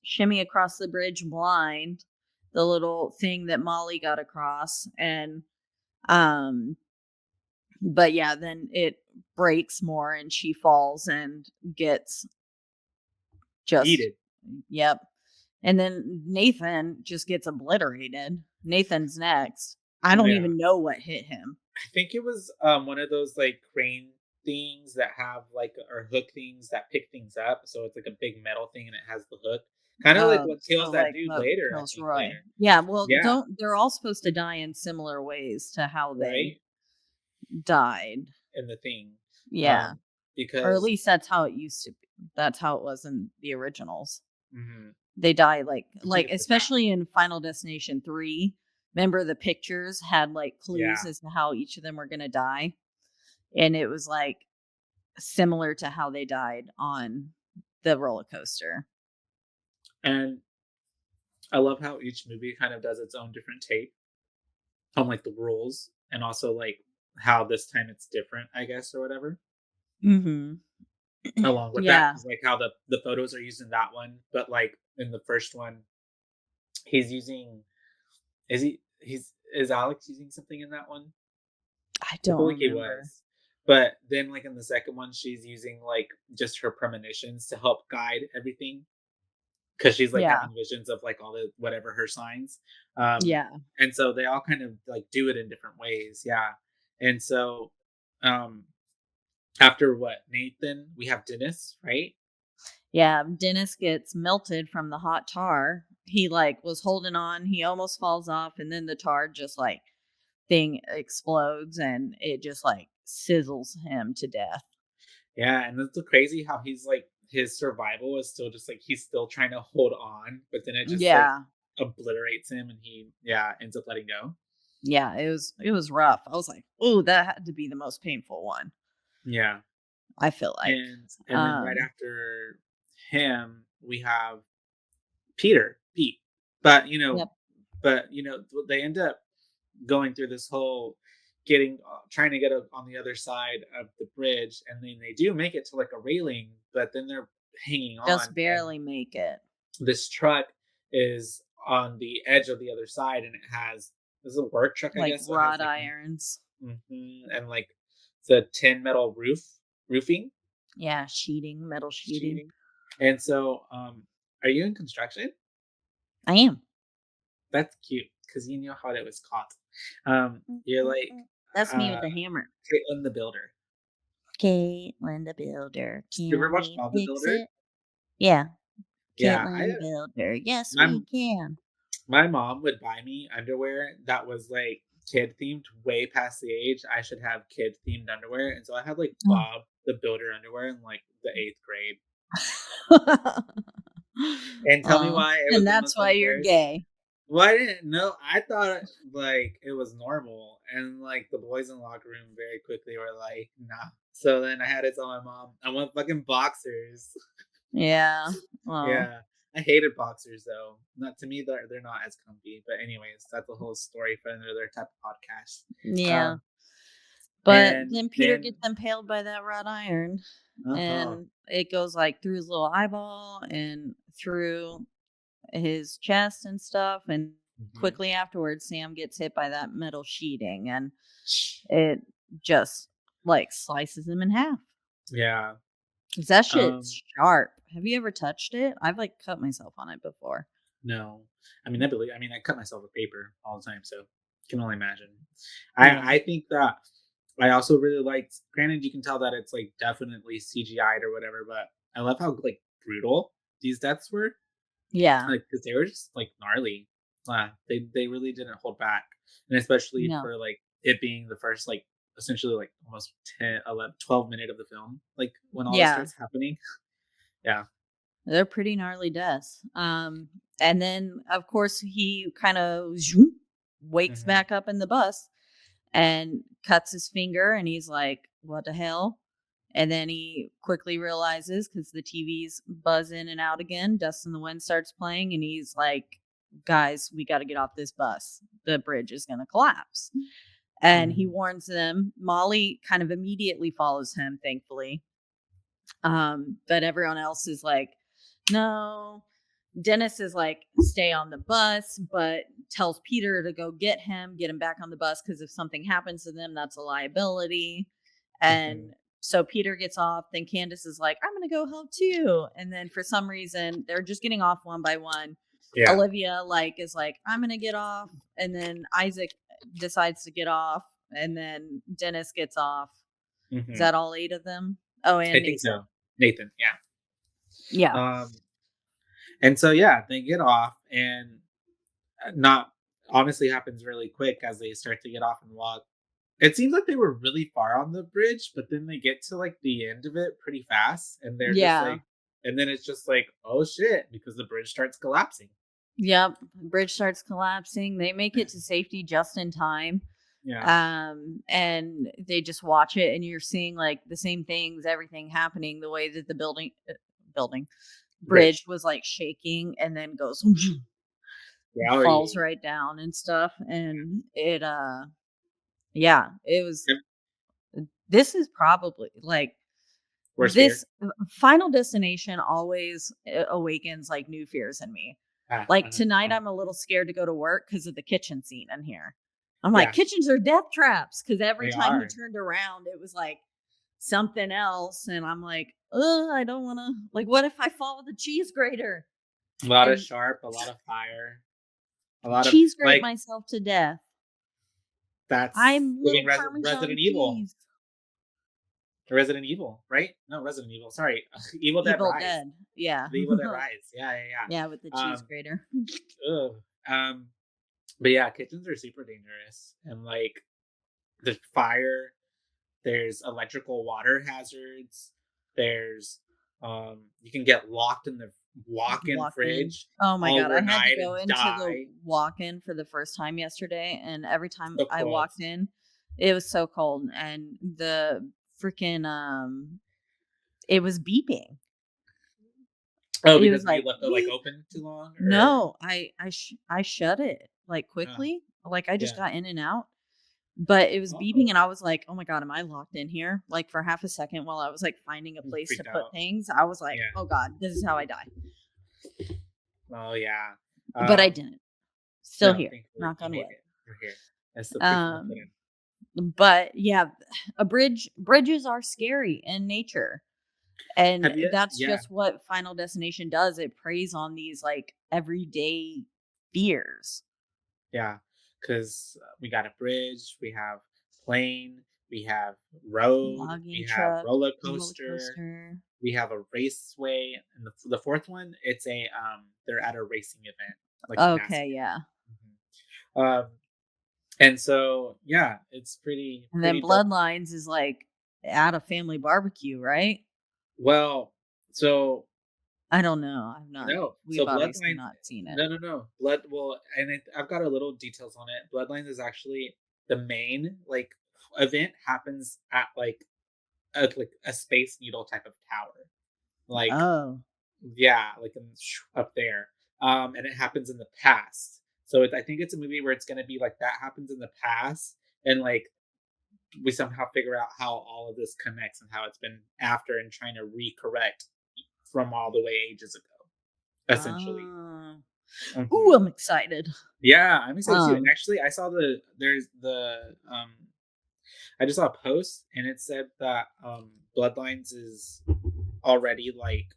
S2: shimmy across the bridge blind, the little thing that Molly got across, and um but yeah, then it breaks more and she falls and gets just,
S3: Yeeted.
S2: yep. And then Nathan just gets obliterated. Nathan's next. I don't
S3: Yeah,
S2: even know what hit him.
S3: I think it was one of those like crane things that have like or hook things that pick things up. So it's like a big metal thing and it has the hook. Kind of like
S2: Oh,
S3: what kills
S2: so
S3: that
S2: like
S3: dude
S2: what
S3: later. I
S2: kills
S3: think
S2: Roy?
S3: later.
S2: Yeah, well,
S3: Yeah.
S2: don't they're all supposed to die in similar ways to how they
S3: Right.
S2: died.
S3: In the thing,
S2: Yeah,
S3: um,
S2: or at
S3: because
S2: least that's how it used to be. That's how it was in the originals.
S3: mhm,
S2: They die like
S3: I think it's the back.
S2: especially in Final Destination 3. Remember the pictures had like clues
S3: Yeah,
S2: as to how each of them were going to die, and it was like similar to how they died on the roller coaster.
S3: and I love how each movie kind of does its own different take on like the rules, and also like how this time it's different, I guess, or whatever.
S2: Mhm.
S3: Along with that,
S2: Yeah.
S3: because like how the photos are used in that one, but like in the first one, he's using is Alex using something in that one?
S2: I
S3: I
S2: don't
S3: feel like he
S2: remember.
S3: was. But then like in the second one, she's using like just her premonitions to help guide everything. 'Cause she's, like,
S2: Yeah.
S3: having visions of, like, all the whatever her signs, um,
S2: Yeah.
S3: and so they all kind of, like, do it in different ways, yeah, and so, um, after what, Nathan, we have Dennis, right?
S2: Yeah, Dennis gets melted from the hot tar. He like was holding on, he almost falls off, and then the tar just like thing explodes and it just like sizzles him to death.
S3: Yeah, and it's so crazy how he's, like his survival is still just, like he's still trying to hold on, but then it just, like,
S2: Yeah.
S3: obliterates him and he, yeah, ends up letting go.
S2: Yeah, it was rough. I was like, "Ooh, that had to be the most painful one."
S3: Yeah.
S2: I feel like.
S3: And then right after him, we have Pete. But,
S2: Yep.
S3: they end up going through this whole getting trying to get on the other side of the bridge, and then they do make it to like a railing, but then they're hanging
S2: Just
S3: on, and
S2: barely make it.
S3: this truck is on the edge of the other side, and it has this is a work truck, I
S2: Like
S3: guess. So it has
S2: wrought
S3: like
S2: irons.
S3: and like the tin metal roofing
S2: Yeah, sheeting, metal sheeting.
S3: sheeting. And so, are you in construction?
S2: I am.
S3: That's cute because you know how it was caught.
S2: Mm,
S3: You're
S2: mm,
S3: like
S2: mm. That's me
S3: uh,
S2: with the hammer.
S3: Caitlin the Builder.
S2: Caitlin the Builder.
S3: You
S2: Can
S3: ever watched
S2: we
S3: Bob the
S2: fix
S3: Builder?
S2: it? Yeah.
S3: Yeah, I
S2: Caitlin the Builder. Yes,
S3: my
S2: we can.
S3: my mom would buy me underwear that was like kid themed way past the age I should have kid themed underwear, and so I had like
S2: Oh.
S3: Bob the Builder underwear in like the 8th grade. And tell me
S2: Oh,
S3: why it was
S2: and
S3: the
S2: that's
S3: most
S2: why you're
S3: embarrassing.
S2: gay.
S3: Well, I didn't know. I thought like it was normal, and like the boys in the locker room very quickly were like, "Nah." So then I had to tell my mom, "I want fucking boxers."
S2: Yeah. Well,
S3: Yeah, I hated boxers though. Not to me, they're not as comfy. But anyways, that's a whole story for another type of podcast.
S2: yeah.
S3: Um,
S2: But
S3: and
S2: then Peter
S3: then
S2: gets impaled by that wrought iron,
S3: uh-huh.
S2: and it goes like through his little eyeball and through his chest and stuff. And
S3: Mhm.
S2: quickly afterwards, Sam gets hit by that metal sheeting, and it just like slices him in half.
S3: Yeah.
S2: 'Cause that
S3: Um,
S2: shit's sharp. Have you ever touched it? I've like cut myself on it before.
S3: no. I mean, I cut myself with paper all the time, so can only imagine.
S2: Yeah.
S3: I think that I also really liked. Granted, you can tell that it's like definitely CGI'd or whatever, but I love how like brutal these deaths were.
S2: Yeah.
S3: Like because they were just like gnarly. They really didn't hold back, and especially
S2: No.
S3: for like it being the first like essentially like almost 10, 11, 12 minute of the film, like when all this
S2: Yeah.
S3: starts happening. Yeah.
S2: They're pretty gnarly deaths. And then of course he kind of wakes
S3: Hmm.
S2: back up in the bus and cuts his finger, and he's like, "What the hell?" And then he quickly realizes because the TV's buzz in and out again, Dust in the Wind starts playing, and he's like, "Guys, we got to get off this bus. The bridge is going to collapse." And he
S3: Hmm.
S2: warns them. Molly kind of immediately follows him, thankfully. But everyone else is like, no. Dennis is like, stay on the bus, but tells Peter to go get him back on the bus because if something happens to them, that's a liability.
S3: Hmm.
S2: And so Peter gets off. Then Candace is like, I'm going to go help too. And then for some reason, they're just getting off one by one.
S3: Yeah.
S2: Olivia is like, I'm going to get off. And then Isaac decides to get off. And then Dennis gets off. Is
S3: Hmm.
S2: that all 8 of them? Oh,
S3: I
S2: and
S3: think
S2: Nathan.
S3: so. Nathan. Yeah.
S2: Yeah.
S3: Um, and so yeah, they get off, and not honestly happens really quick as they start to get off and walk. It seems like they were really far on the bridge, but then they get to like the end of it pretty fast, and they're just
S2: Yeah.
S3: like, and then it's just like, oh shit, because the bridge starts collapsing.
S2: Yep. Bridge starts collapsing. They make it to safety just in time.
S3: Yeah.
S2: And they just watch it, and you're seeing like the same things, everything happening the way that the building bridge
S3: Bridge.
S2: was like shaking and then goes
S3: Yeah. Or
S2: falls
S3: you,
S2: right down and stuff. And it yeah, it was this is probably like
S3: worst
S2: this
S3: fear.
S2: Final Destination always awakens like new fears in me.
S3: Ah,
S2: Like tonight, I'm a little scared to go to work because of the kitchen scene in here. I'm like,
S3: yeah,
S2: kitchens are death traps because every
S3: they
S2: time he
S3: are.
S2: turned around, it was like something else. And I'm like, I don't want to. Like, what if I fall with a cheese grater
S3: A lot of
S2: and
S3: sharp, a lot of fire, a lot of
S2: cheese grate
S3: like
S2: myself to death?
S3: that's
S2: I'm
S3: giving
S2: little Parmesan
S3: Resident Evil.
S2: cheese.
S3: Resident Evil, right? No, Resident Evil. Sorry, Evil Dead
S2: Evil
S3: Rise.
S2: Dead. Yeah.
S3: The Evil Dead Rise. Yeah, yeah,
S2: Yeah, with the
S3: yeah.
S2: cheese grater.
S3: Ugh. But yeah, kitchens are super dangerous, and like the fire. There's electrical water hazards. There's you can get locked in the walk-in
S2: walk-in.
S3: fridge
S2: Oh my god, I had to
S3: overnight
S2: go
S3: and
S2: into the
S3: die.
S2: walk-in for the first time yesterday, and every time
S3: So
S2: I
S3: cold.
S2: walked in, it was so cold, and the freaking it was beeping.
S3: Oh,
S2: It was
S3: because you
S2: like,
S3: left it, like,
S2: "Beep."
S3: open too long, or
S2: No, I shut it, like,
S3: uh,
S2: quickly, like, I just
S3: yeah.
S2: got in and out, but it was beeping,
S3: Oh,
S2: and I was like, "Oh my god, am I locked in here?" Like, for half a second while I was, like, finding a
S3: you
S2: place to
S3: freaked
S2: put
S3: out.
S2: things, I was like,
S3: Yeah.
S2: "Oh god, this is how I die."
S3: Oh, yeah.
S2: But I
S3: Um,
S2: didn't. Still
S3: no,
S2: here,
S3: thankfully,
S2: knock
S3: you
S2: on
S3: made
S2: wood.
S3: it. You're here. That's the proof in the
S2: Um,
S3: pudding.
S2: but yeah, bridges are scary in nature. And
S3: Have you
S2: that's
S3: Yeah,
S2: just what Final Destination does. It preys on these like everyday fears.
S3: yeah, 'cause, we got a bridge, we have plane, we have road, we
S2: Logging
S3: have
S2: truck,
S3: roller
S2: roller
S3: coaster,
S2: coaster.
S3: we have a raceway, and the 4th one, it's they're at a racing event, like
S2: Okay,
S3: NASCAR.
S2: yeah.
S3: Mhm. And so, yeah, it's
S2: And then
S3: pretty dope.
S2: Bloodlines is like at a family barbecue, right?
S3: Well, so
S2: I don't know.
S3: no,
S2: We've
S3: so
S2: obviously
S3: Bloodlines
S2: not seen it.
S3: no. And I've got a little details on it. Bloodlines is actually the main, like, event happens at, like, a Space Needle type of tower. Like,
S2: Oh.
S3: yeah, like, up there. And it happens in the past. So I think it's a movie where it's gonna be like that happens in the past, and, like, we somehow figure out how all of this connects and how it's been after and trying to recorrect from all the way ages ago, essentially.
S2: Oh. Ooh,
S3: Mhm.
S2: I'm excited.
S3: Yeah, I'm excited too. And
S2: Um,
S3: actually, I saw I just saw a post and it said that Bloodlines is already like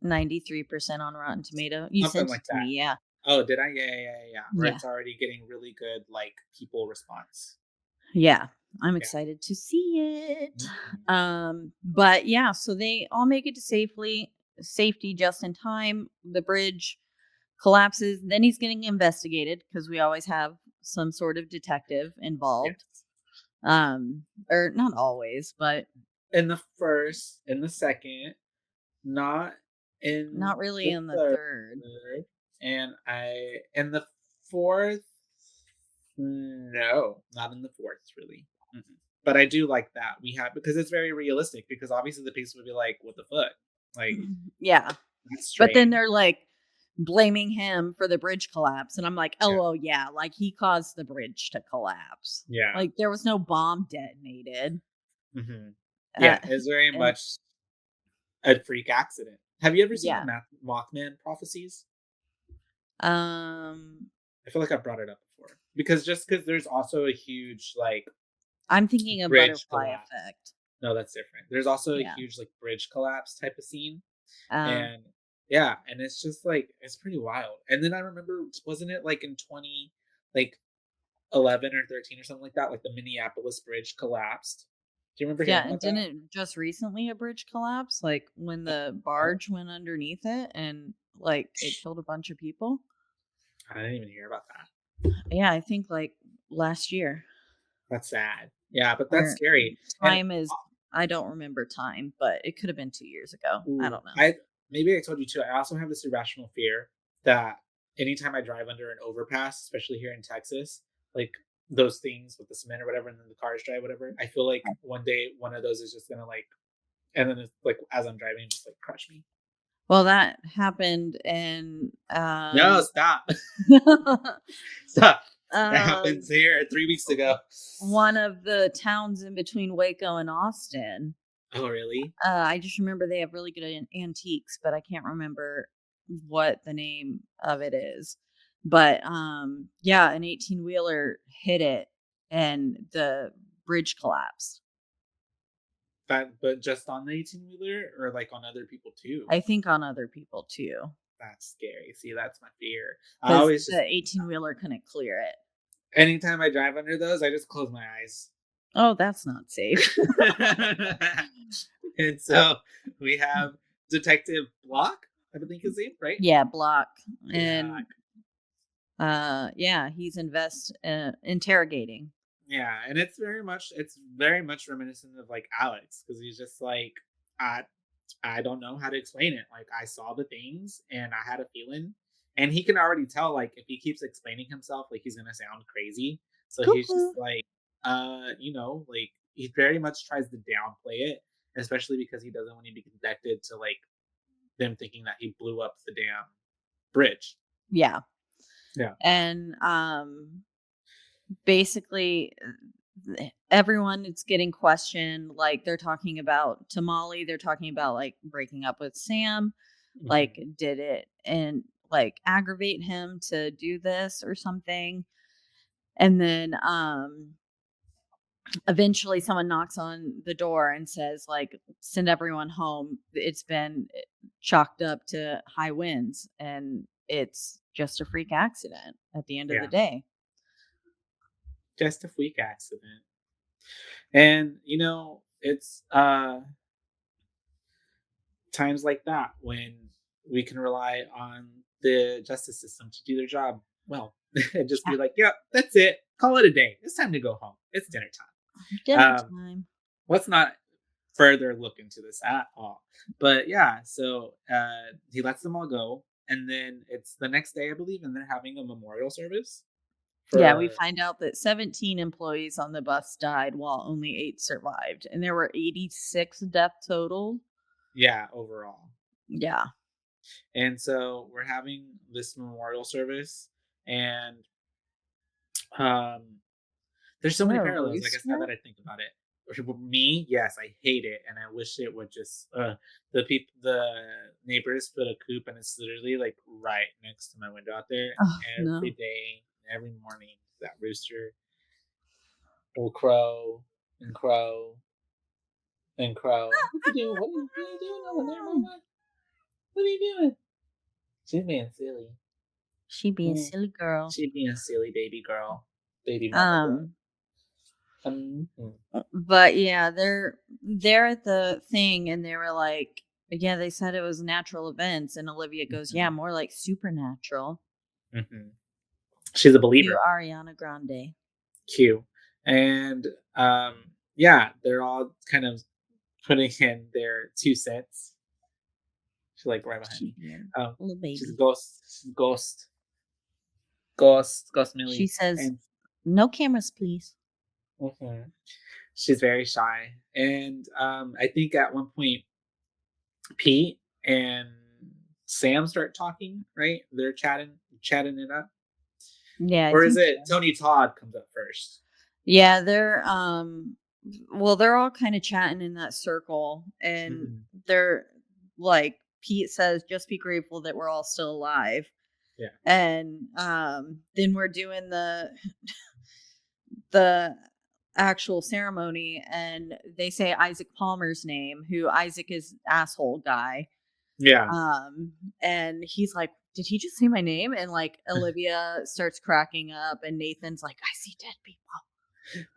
S2: 93% on Rotten Tomato. You
S3: something
S2: sent
S3: like
S2: it to
S3: that.
S2: me, yeah.
S3: Oh, did I? Yeah. Where
S2: Yeah.
S3: it's already getting really good like people response.
S2: Yeah, I'm
S3: Yeah.
S2: excited to see it.
S3: Mhm.
S2: But yeah, so they all make it to safety just in time. The bridge collapses. Then he's getting investigated because we always have some sort of detective involved.
S3: Yes.
S2: Or not always, but
S3: In the first, in the second, not in
S2: not really
S3: the
S2: in the
S3: third,
S2: third.
S3: and I in the fourth. No, not in the fourth, really. Mm-mm. But I do like that we have because it's very realistic. Because obviously the piece would be like, "What the fuck? Like
S2: Yeah.
S3: that's
S2: But then
S3: strange."
S2: they're like blaming him for the bridge collapse. And I'm like,
S3: Yeah,
S2: oh, yeah, like he caused the bridge to collapse.
S3: yeah,
S2: Like there was no bomb detonated.
S3: hmm
S2: Uh,
S3: yeah. It's very
S2: and
S3: much a freak accident. Have you ever seen the
S2: yeah.
S3: Mothman prophecies?
S2: Um,
S3: I feel like I brought it up before because there's also a huge like
S2: I'm thinking a
S3: bridge
S2: butterfly
S3: collapse.
S2: effect.
S3: No, that's different. There's also a
S2: Yeah.
S3: huge like bridge collapse type of scene.
S2: Um,
S3: And yeah, and it's just like it's pretty wild. And then I remember, wasn't it like in 20 like 11 or 13 or something like that, like the Minneapolis bridge collapsed? Do you remember
S2: yeah.
S3: hearing
S2: And
S3: about
S2: didn't
S3: that?
S2: it just recently a bridge collapse? Like when the barge went underneath it and like it killed a bunch of people?
S3: I didn't even hear about that.
S2: Yeah. I think like last year.
S3: That's sad. Yeah, but that's
S2: Or
S3: scary. And
S2: time is I don't remember time, but it could have been 2 years ago. I
S3: ooh,
S2: don't know.
S3: I maybe I told you too. I also have this irrational fear that anytime I drive under an overpass, especially here in Texas, like those things with the cement or whatever, and then the cars drive whatever, I feel like one day one of those is just gonna like, and then it's like as I'm driving, just like crush me.
S2: Well, that happened in,
S3: No, stop. Stop. That happens
S2: um,
S3: here 3 weeks ago.
S2: one of the towns in between Waco and Austin.
S3: Oh, really?
S2: I just remember they have really good antiques, but I can't remember what the name of it is. But, yeah, an 18-wheeler hit it and the bridge collapsed.
S3: That, but just on the 18-wheeler or like on other people too?
S2: I think on other people too,
S3: That's scary. See, that's my fear. I
S2: because
S3: always
S2: the
S3: just,
S2: 18-wheeler couldn't clear it.
S3: anytime I drive under those, I just close my eyes.
S2: Oh, that's not safe.
S3: And so we have Detective Block, I think his name, right?
S2: Yeah, block.
S3: Yeah.
S2: And yeah, he's interrogating.
S3: Yeah, and it's very much reminiscent of like Alex because he's just like, uh, I don't know how to explain it. Like, I saw the things and I had a feeling, and he can already tell, like, if he keeps explaining himself, like, he's gonna sound crazy. So he's just
S2: Cuckoo.
S3: like, like, he very much tries to downplay it, especially because he doesn't want to be connected to, like, them thinking that he blew up the damn bridge.
S2: Yeah.
S3: Yeah.
S2: And basically everyone is getting questioned. Like they're talking about Tamale, they're talking about like breaking up with Sam. Like,
S3: Mhm.
S2: did it and like aggravate him to do this or something? And then eventually someone knocks on the door and says like send everyone home. It's been chalked up to high winds and it's just a freak accident at the end of the
S3: Yeah.
S2: day.
S3: Just a freak accident. And, it's times like that when we can rely on the justice system to do their job well and just
S2: Yeah.
S3: be like, yeah, that's it. Call it a day. It's time to go home. It's dinner
S2: Dinner
S3: time.
S2: time.
S3: Let's not further look into this at all. But yeah, so he lets them all go. And then it's the next day, I believe, and they're having a memorial service
S2: Yeah, we
S3: for,
S2: find out that 17 employees on the bus died while only 8 survived, and there were 86 death total.
S3: yeah, overall.
S2: Yeah.
S3: And so we're having this memorial service. And um, there's
S2: Is
S3: so many
S2: there a
S3: parallels, like I said,
S2: rooster?
S3: that I think about it. Me, yes, I hate it, and I wish it would just the neighbors put a coop, and it's literally like right next to my window out there, and
S2: Oh,
S3: every
S2: no.
S3: day, every morning, that rooster will crow and crow and crow. What you doing? What are you doing over there, Mama? What are you doing? She's being silly.
S2: She be a
S3: Mm.
S2: silly girl.
S3: She being silly, baby girl, baby mama girl.
S2: Um,
S3: Mm.
S2: but yeah, they're at the thing and they were like, yeah, they said it was natural events, and Olivia goes, yeah,
S3: Mhm.
S2: more like supernatural.
S3: Mhm. She's a
S2: You
S3: believer.
S2: Ariana Grande.
S3: Q. And yeah, they're all kind of putting in their 2 cents. She's like right behind
S2: She
S3: me.
S2: be a
S3: Um,
S2: little
S3: she's a
S2: baby.
S3: ghost, ghost
S2: She
S3: Millie.
S2: says,
S3: And
S2: no cameras, please.
S3: mhm, she's very shy. And I think at one point Pete and Sam start talking, right? They're chatting it up.
S2: Yeah, I
S3: Or is
S2: think
S3: it
S2: so.
S3: Tony Todd comes up first?
S2: Yeah, they're well, they're all kind of chatting in that circle and
S3: Mhm.
S2: they're like Pete says just be grateful that we're all still alive.
S3: Yeah.
S2: And then we're doing the actual ceremony and they say Isaac Palmer's name, who Isaac is asshole guy.
S3: Yeah.
S2: Um and he's like, "Did he just say my name?" And like Olivia starts cracking up and Nathan's like, "I see dead people."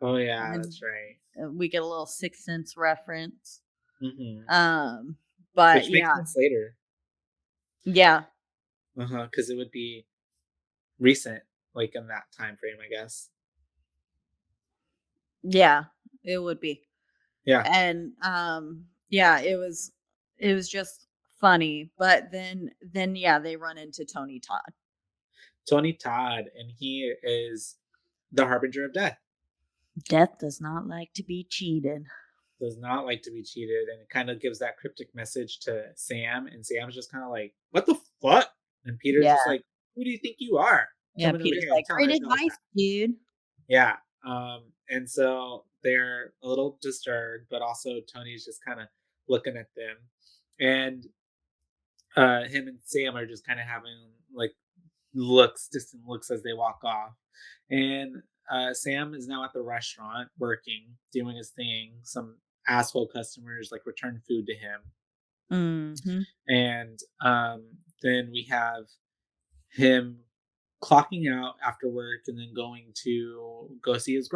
S3: Oh yeah,
S2: And
S3: that's right.
S2: we get a little Sixth Sense reference.
S3: Mhm.
S2: Um, but
S3: Which makes
S2: yeah,
S3: sense later.
S2: yeah,
S3: Uh-huh, because it would be recent, like, in that time frame, I guess.
S2: yeah, it would be.
S3: Yeah.
S2: And yeah, it was just funny. But then yeah, they run into Tony Todd.
S3: Tony Todd, and he is the harbinger of death.
S2: Death does not like to be cheated.
S3: Does not like to be cheated, and it kinda gives that cryptic message to Sam, and Sam's just kinda like, "What the fuck?" And Peter's
S2: Yeah.
S3: just like, "Who do you think you are?
S2: Yeah,
S3: Coming over
S2: Peter's
S3: here and
S2: like,
S3: telling
S2: great
S3: our tale like
S2: advice,
S3: that?"
S2: dude.
S3: Yeah, and so they're a little disturbed, but also Tony's just kinda looking at them, and, him and Sam are just kinda having, like, distant looks as they walk off. And Sam is now at the restaurant working, doing his thing. Some asshole customers like return food to him.
S2: Hmm.
S3: And then we have him clocking out after work and then going to go see his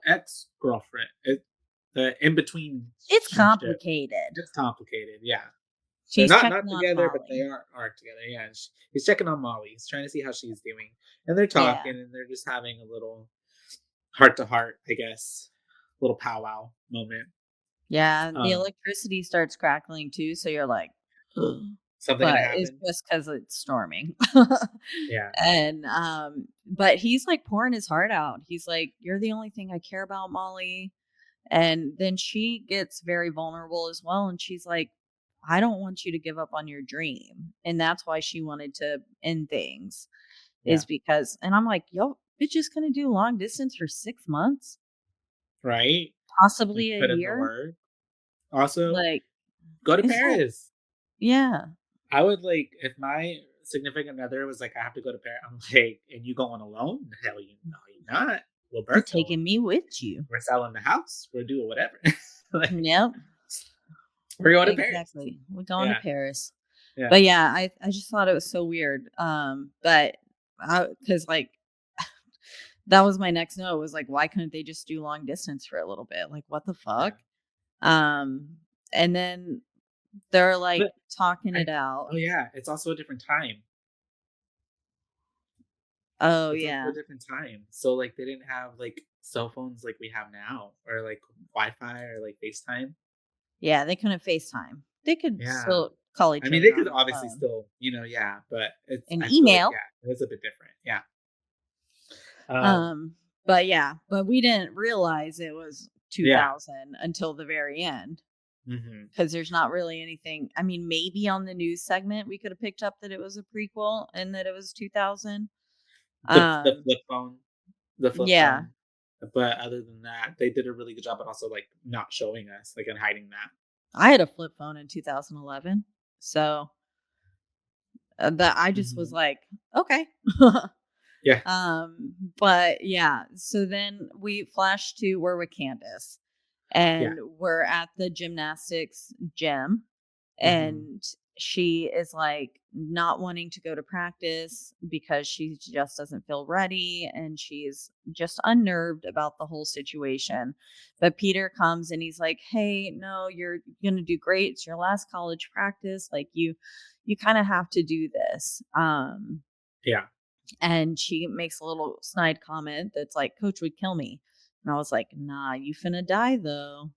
S3: ex girlfriend. The in between
S2: It's
S3: ship.
S2: complicated.
S3: It's complicated, yeah. They're
S2: She's
S3: not
S2: checking on
S3: together, but they
S2: Molly.
S3: are together. Yeah, and he's checking on Molly. He's trying to see how she's doing, and they're
S2: Yeah.
S3: talking, and they're just having a little heart to heart, I guess, little powwow moment.
S2: Yeah, the
S3: Um,
S2: electricity starts crackling too, so you're like, "Ugh,"
S3: something gonna
S2: but it's
S3: happen.
S2: just because it's storming.
S3: Yeah,
S2: And, but he's, like, pouring his heart out. He's like, "You're the only thing I care about, Molly." And then she gets very vulnerable as well, and she's like, "I don't want you to give up on your dream." And that's why she wanted to end things,
S3: yeah,
S2: is because and I'm like, "Yo, bitch is gonna do long distance for 6 months,
S3: right? Like,
S2: possibly a
S3: put in the
S2: year?"
S3: work. Also,
S2: Like,
S3: go to
S2: is that
S3: Paris.
S2: yeah.
S3: I would like if my significant other was like, "I have to go to Paris." I'm like, "And you going alone? Hell, you no, you're not. We're
S2: You're
S3: both going.
S2: taking me with you.
S3: We're selling the house. We're doing whatever. Like,
S2: Yep,
S3: we're going to Paris."
S2: exactly. We're going to
S3: Yeah,
S2: Paris.
S3: yeah,
S2: But yeah, I just thought it was so weird. But because like that was my next note was like, why couldn't they just do long distance for a little bit? Like, what the
S3: yeah.
S2: fuck? Um, and then they're like
S3: But
S2: talking
S3: I
S2: it out.
S3: oh, yeah, it's also a different time.
S2: Oh
S3: It's also a
S2: yeah,
S3: different time. So, like, they didn't have, like, cell phones like we have now or, like, Wi-Fi or, like, FaceTime.
S2: yeah. They couldn't FaceTime. They could
S3: Yeah.
S2: still call
S3: I
S2: each
S3: mean,
S2: other
S3: they could
S2: on the
S3: obviously
S2: phone
S3: still, yeah, but it's
S2: and
S3: I feel like,
S2: email.
S3: yeah, it was a bit different. Yeah. Um,
S2: Um, but yeah, but we didn't realize it was
S3: yeah.
S2: 2000 until the very end.
S3: Mhm.
S2: 'Cause there's not really anything I mean, maybe on the news segment, we could have picked up that it was a prequel and that it was 2000.
S3: The
S2: Um,
S3: flip phone the flip
S2: yeah.
S3: phone, but other than that, they did a really good job at also, like, not showing us, like, and hiding that.
S2: I had a flip phone in 2011, so, that I just was
S3: Mhm.
S2: like, "Okay."
S3: Yeah,
S2: But yeah, so then we flash to we're with Candace,
S3: yeah.
S2: and we're at the gymnastics gym.
S3: Mhm.
S2: And she is like not wanting to go to practice because she just doesn't feel ready and she's just unnerved about the whole situation. But Peter comes and he's like, "Hey, no, you're going to do great. It's your last college practice. Like you kind of have to do this."
S3: Yeah,
S2: And she makes a little snide comment that's like, "Coach would kill me." And I was like, "Nah, you finna die though."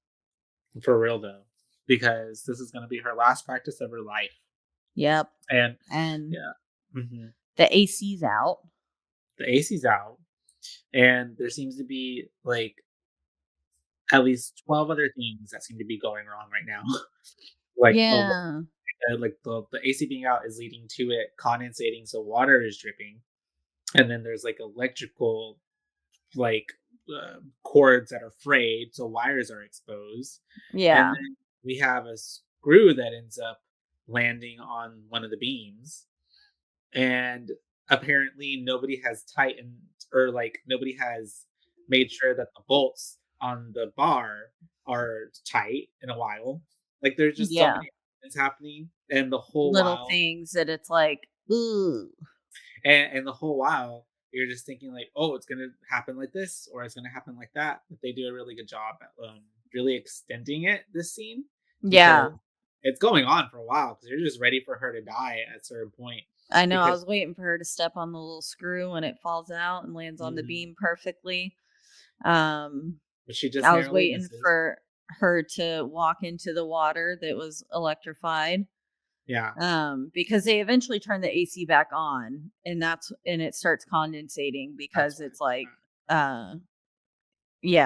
S3: for real, though, because this is gonna be her last practice of her life,
S2: Yep.
S3: and
S2: And
S3: yeah. Mhm.
S2: the AC's out.
S3: The AC's out, and there seems to be, like, at least 12 other things that seem to be going wrong right now. Like,
S2: Yeah.
S3: the AC being out is leading to it condensating, so water is dripping, and then there's, like, electrical, like, cords that are frayed, so wires are exposed, and
S2: Yeah.
S3: then we have a screw that ends up landing on one of the beams, and apparently nobody has tightened or, like, nobody has made sure that the bolts on the bar are tight in a while. Like, there's just so
S2: Yeah.
S3: many things happening, and the whole
S2: Little
S3: while
S2: things that it's like, "Ooh."
S3: and the whole while, you're just thinking like, "Oh, it's gonna happen like this, or it's gonna happen like that." But they do a really good job at, really extending it, this scene, because
S2: Yeah.
S3: it's going on for a while because 'cause you're just ready for her to die at a certain point
S2: I know, I
S3: because
S2: was waiting for her to step on the little screw and it falls out and lands on the
S3: mhm,
S2: beam perfectly. Um,
S3: but she just
S2: I was
S3: narrowly
S2: waiting
S3: misses.
S2: for her to walk into the water that was electrified.
S3: Yeah,
S2: Because they eventually turn the AC back on and it starts condensating
S3: that's
S2: because
S3: why.
S2: it's like,
S3: Yeah.
S2: uh,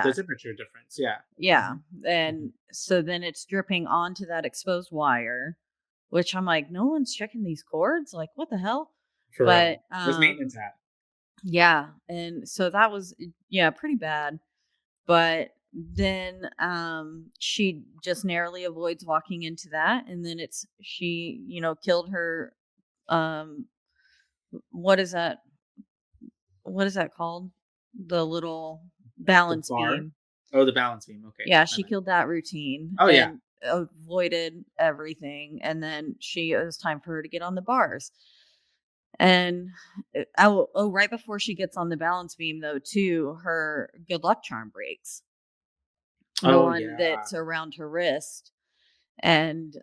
S3: The
S2: yeah.
S3: temperature difference, yeah.
S2: Yeah,
S3: Mhm, mhm.
S2: and so then it's dripping onto that exposed wire, which I'm like, "No one's checking these cords? Like, what the hell?"
S3: For
S2: But,
S3: real. Where's maintenance at?
S2: yeah, and so that was yeah, pretty bad, but then, she just narrowly avoids walking into that, and then it's she, killed her, um, what is that what is that called? The little
S3: The
S2: balance
S3: bar?
S2: beam.
S3: Oh, the balance beam, okay,
S2: Yeah,
S3: my
S2: she
S3: bad.
S2: killed that routine
S3: Oh, yeah.
S2: and avoided everything, and then it was time for her to get on the bars. And right before she gets on the balance beam, though, too, her good luck charm breaks, the
S3: Oh,
S2: one
S3: yeah.
S2: that's around her wrist. And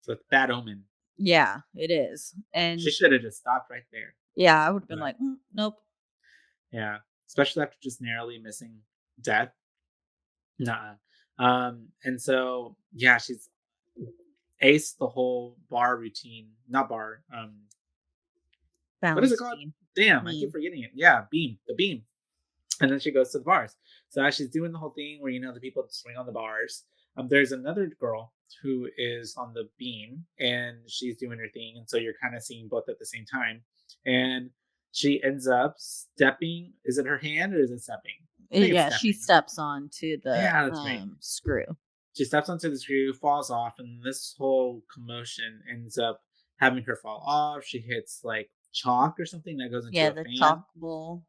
S3: So it's bad omen.
S2: yeah, it is.
S3: She
S2: And
S3: shoulda just stopped right there,
S2: yeah, I would have been
S3: but
S2: like, nope.
S3: yeah, especially after just narrowly missing death. Nah. And so yeah, she's aced the whole bar routine, not bar. What is it
S2: Balance
S3: called?
S2: beam.
S3: Damn, I keep
S2: Beam.
S3: forgetting it. Yeah, the beam. And then she goes to the bars. So as she's doing the whole thing where the people swing on the bars, there's another girl who is on the beam and she's doing her thing, and so you're kind of seeing both at the same time. And she ends up stepping. Is it her hand or is it stepping? I think it's
S2: Yeah, she
S3: stepping.
S2: steps on to the
S3: Yeah, that's right.
S2: screw.
S3: She steps onto the screw, falls off, and this whole commotion ends up having her fall off. She hits like chalk or something that goes into
S2: Yeah,
S3: a
S2: the
S3: fan,
S2: chalk bowl.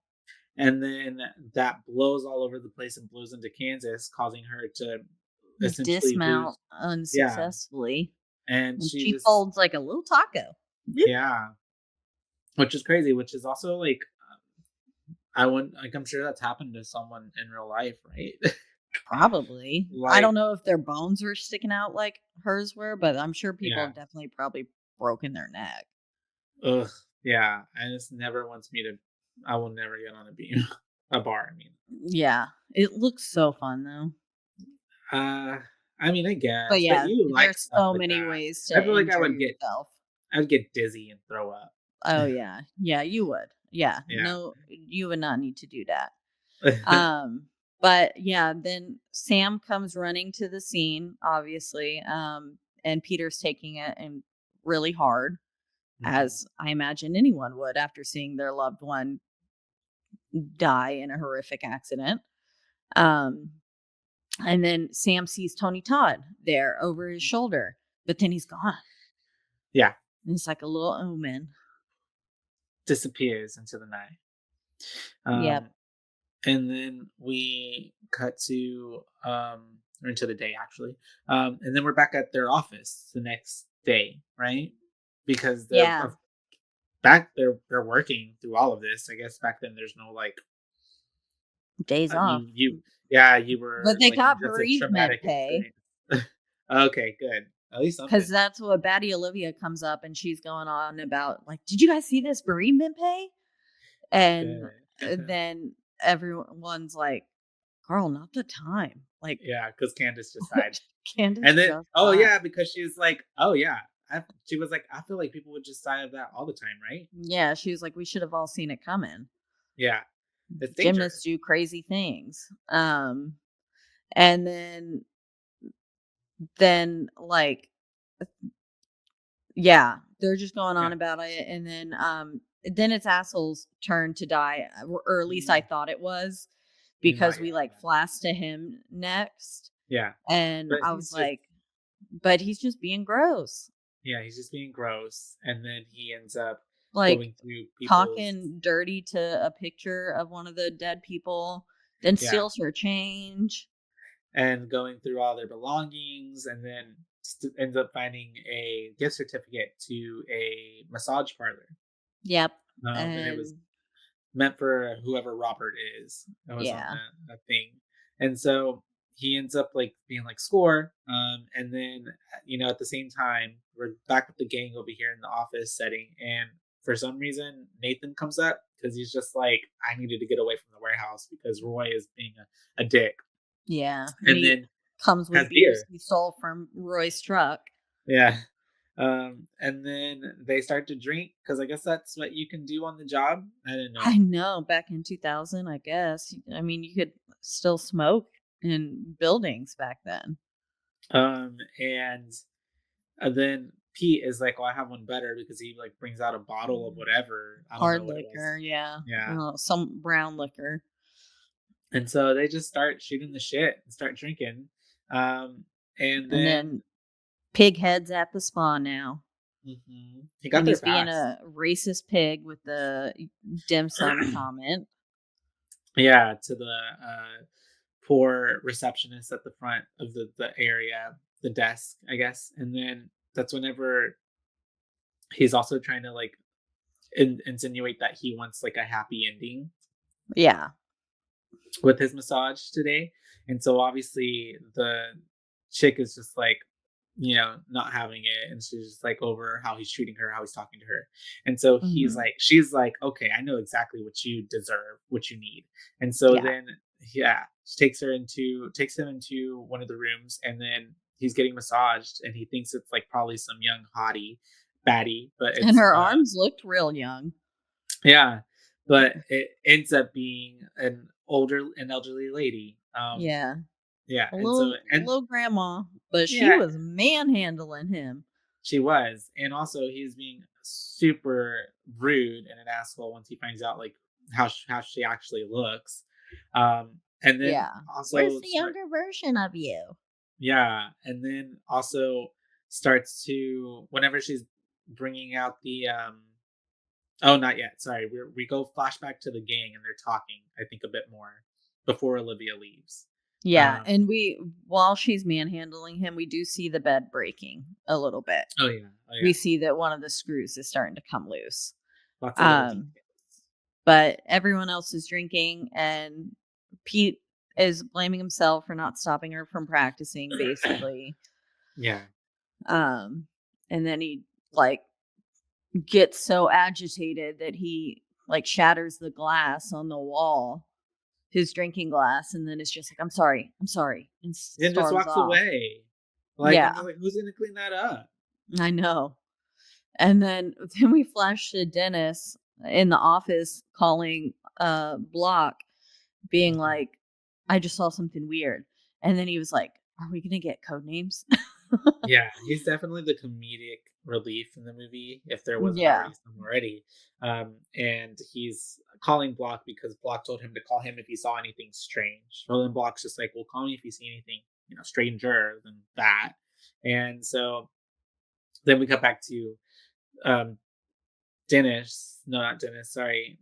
S3: and then that blows all over the place and blows into Kansas, causing her to essentially
S2: Dismount
S3: lose. Yeah,
S2: unsuccessfully.
S3: and
S2: And
S3: she
S2: she
S3: just
S2: folds like a little taco. Bloop.
S3: yeah, which is crazy. Which is also like I wouldn't like I'm sure that's happened to someone in real life, right?
S2: Probably. I don't
S3: Like
S2: know if their bones were sticking out like hers were, but I'm sure people
S3: yeah,
S2: have definitely probably broken their neck.
S3: ugh, yeah. And this never wants me to. I will never get on a beam, a bar. I mean.
S2: Yeah. It looks so fun though.
S3: Uh, I mean, I
S2: But
S3: guess, but
S2: yeah,
S3: you like
S2: there's
S3: stuff
S2: so
S3: like
S2: many
S3: that.
S2: ways
S3: I
S2: to
S3: feel like
S2: injure yourself.
S3: I would get dizzy and throw up.
S2: Oh yeah. Yeah, you would. Yeah.
S3: Yeah.
S2: No, you would not need to do that. Um, but yeah, then Sam comes running to the scene, obviously. And Peter's taking it and really hard,
S3: Mhm.
S2: as I imagine anyone would after seeing their loved one die in a horrific accident. Um, and then Sam sees Tony Todd there over his shoulder, but then he's gone.
S3: Yeah,
S2: And it's like a little omen.
S3: disappears into the night.
S2: Yep.
S3: Um, and then we cut to or into the day actually. And then we're back at their office the next day, right? Because
S2: Yeah.
S3: they're working through all of this. I guess back then there's no like
S2: Days off.
S3: you
S2: But
S3: were
S2: they
S3: like
S2: got
S3: that's a
S2: bereavement
S3: traumatic
S2: pay.
S3: experience. Okay, good. At least
S2: Because
S3: something.
S2: that's what Batty Olivia comes up and she's going on about, like, did you guys see this bereavement pay? And
S3: Good.
S2: then everyone's like, Carl, not the time. Like,
S3: Yeah, because Candace just died.
S2: Candace
S3: And then
S2: just
S3: oh,
S2: died.
S3: yeah, because she's like, "Oh, yeah." She was like, "I feel like people would just die of that all the time, right?"
S2: Yeah, she was like, we should have all seen it coming.
S3: Yeah. It's
S2: Gymnasts
S3: dangerous.
S2: do crazy things. And then like, yeah, they're just going on
S3: Yeah.
S2: about it, and then it's asshole's turn to die, or at least I
S3: Mm,
S2: thought it was,
S3: not
S2: because we
S3: yet,
S2: like
S3: yeah.
S2: flashed to him next,
S3: Yeah.
S2: and
S3: But
S2: I was
S3: he's just
S2: like, but he's just being gross,
S3: yeah, he's just being gross, and then he ends up
S2: like
S3: going through people's
S2: talking dirty to a picture of one of the dead people, then
S3: yeah,
S2: steals her change.
S3: and going through all their belongings, and then ends up finding a gift certificate to a massage parlor.
S2: Yep,
S3: And it was
S2: and
S3: meant for whoever Robert is that was on
S2: yeah,
S3: the thing. And so he ends up like being like score. And then at the same time, we're back with the gang over here in the office setting, and for some reason Nathan comes up because he's just like, I needed to get away from the warehouse because Roy is being a dick,
S2: yeah, and
S3: and
S2: he
S3: then
S2: comes
S3: has
S2: with beers
S3: beer.
S2: he stole from Roy's truck.
S3: Yeah. And then they start to drink because I guess that's what you can do on the job. I didn't
S2: I
S3: know.
S2: know, back in 2000, I guess. I mean, you could still smoke in buildings back then.
S3: And then Pete is like, "Well, I have one better," because he like brings out a bottle of whatever. I don't know
S2: Hard
S3: what it was.
S2: liquor, yeah.
S3: Yeah.
S2: Some brown liquor.
S3: And so they just start shooting the shit and start drinking. Um, and
S2: And
S3: then
S2: then pig heads at the spa now.
S3: he got
S2: And
S3: their
S2: he's being
S3: pass.
S2: a racist pig with the dim sum comment.
S3: Yeah, to the poor receptionist at the front of the area, the desk, I guess. And then that's whenever he's also trying to like insinuate that he wants like a happy ending
S2: Yeah.
S3: with his massage today. And so obviously the chick is just like, not having it. And she's just like over how he's treating her, how he's talking to her. And so
S2: Hmm.
S3: she's like, okay, I know exactly what you deserve, what you need. And so
S2: Yeah.
S3: then yeah, she takes him into one of the rooms, and then he's getting massaged, and he thinks it's like probably some young hottie baddie, but
S2: And
S3: it's
S2: her arms looked real young.
S3: yeah, but it ends up being an elderly lady.
S2: Yeah.
S3: Yeah,
S2: A
S3: and so and
S2: little grandma, but she
S3: yeah,
S2: was manhandling him.
S3: she was, and also he's being super rude and an asshole once he finds out like how she actually looks, and then
S2: Yeah. Where's
S3: also
S2: the
S3: start
S2: younger version of you?
S3: yeah, and then also starts to whenever she's bringing out the oh not yet sorry we go flashback to the gang and they're talking I think a bit more before Olivia leaves.
S2: Yeah,
S3: Um,
S2: and while she's manhandling him, we do see the bed breaking a little bit.
S3: oh yeah, oh
S2: We
S3: yeah,
S2: see that one of the screws is starting to come loose.
S3: lots of little
S2: Um,
S3: details.
S2: but everyone else is drinking, and Pete is blaming himself for not stopping her from practicing, basically.
S3: Yeah,
S2: Um, and then he like gets so agitated that he like shatters the glass on the wall, his drinking glass, and then it's just like, I'm sorry, and
S3: then just
S2: storms
S3: walks
S2: off.
S3: away. Like
S2: Yeah,
S3: I'm just like, who's gonna clean that up?
S2: I know. And then we flash to Dennis in the office calling Block, being
S3: Mhm.
S2: like, I just saw something weird. And then he was like, are we gonna get code names?
S3: Yeah, he's definitely the comedic relief in the movie, if there wasn't
S2: Yeah.
S3: already some already. And he's calling Block because Block told him to call him if he saw anything strange. Well, then Block's just like, "Well, call me if you see anything, stranger than that." And so then we cut back to um, Dennis. No, not Dennis. Sorry,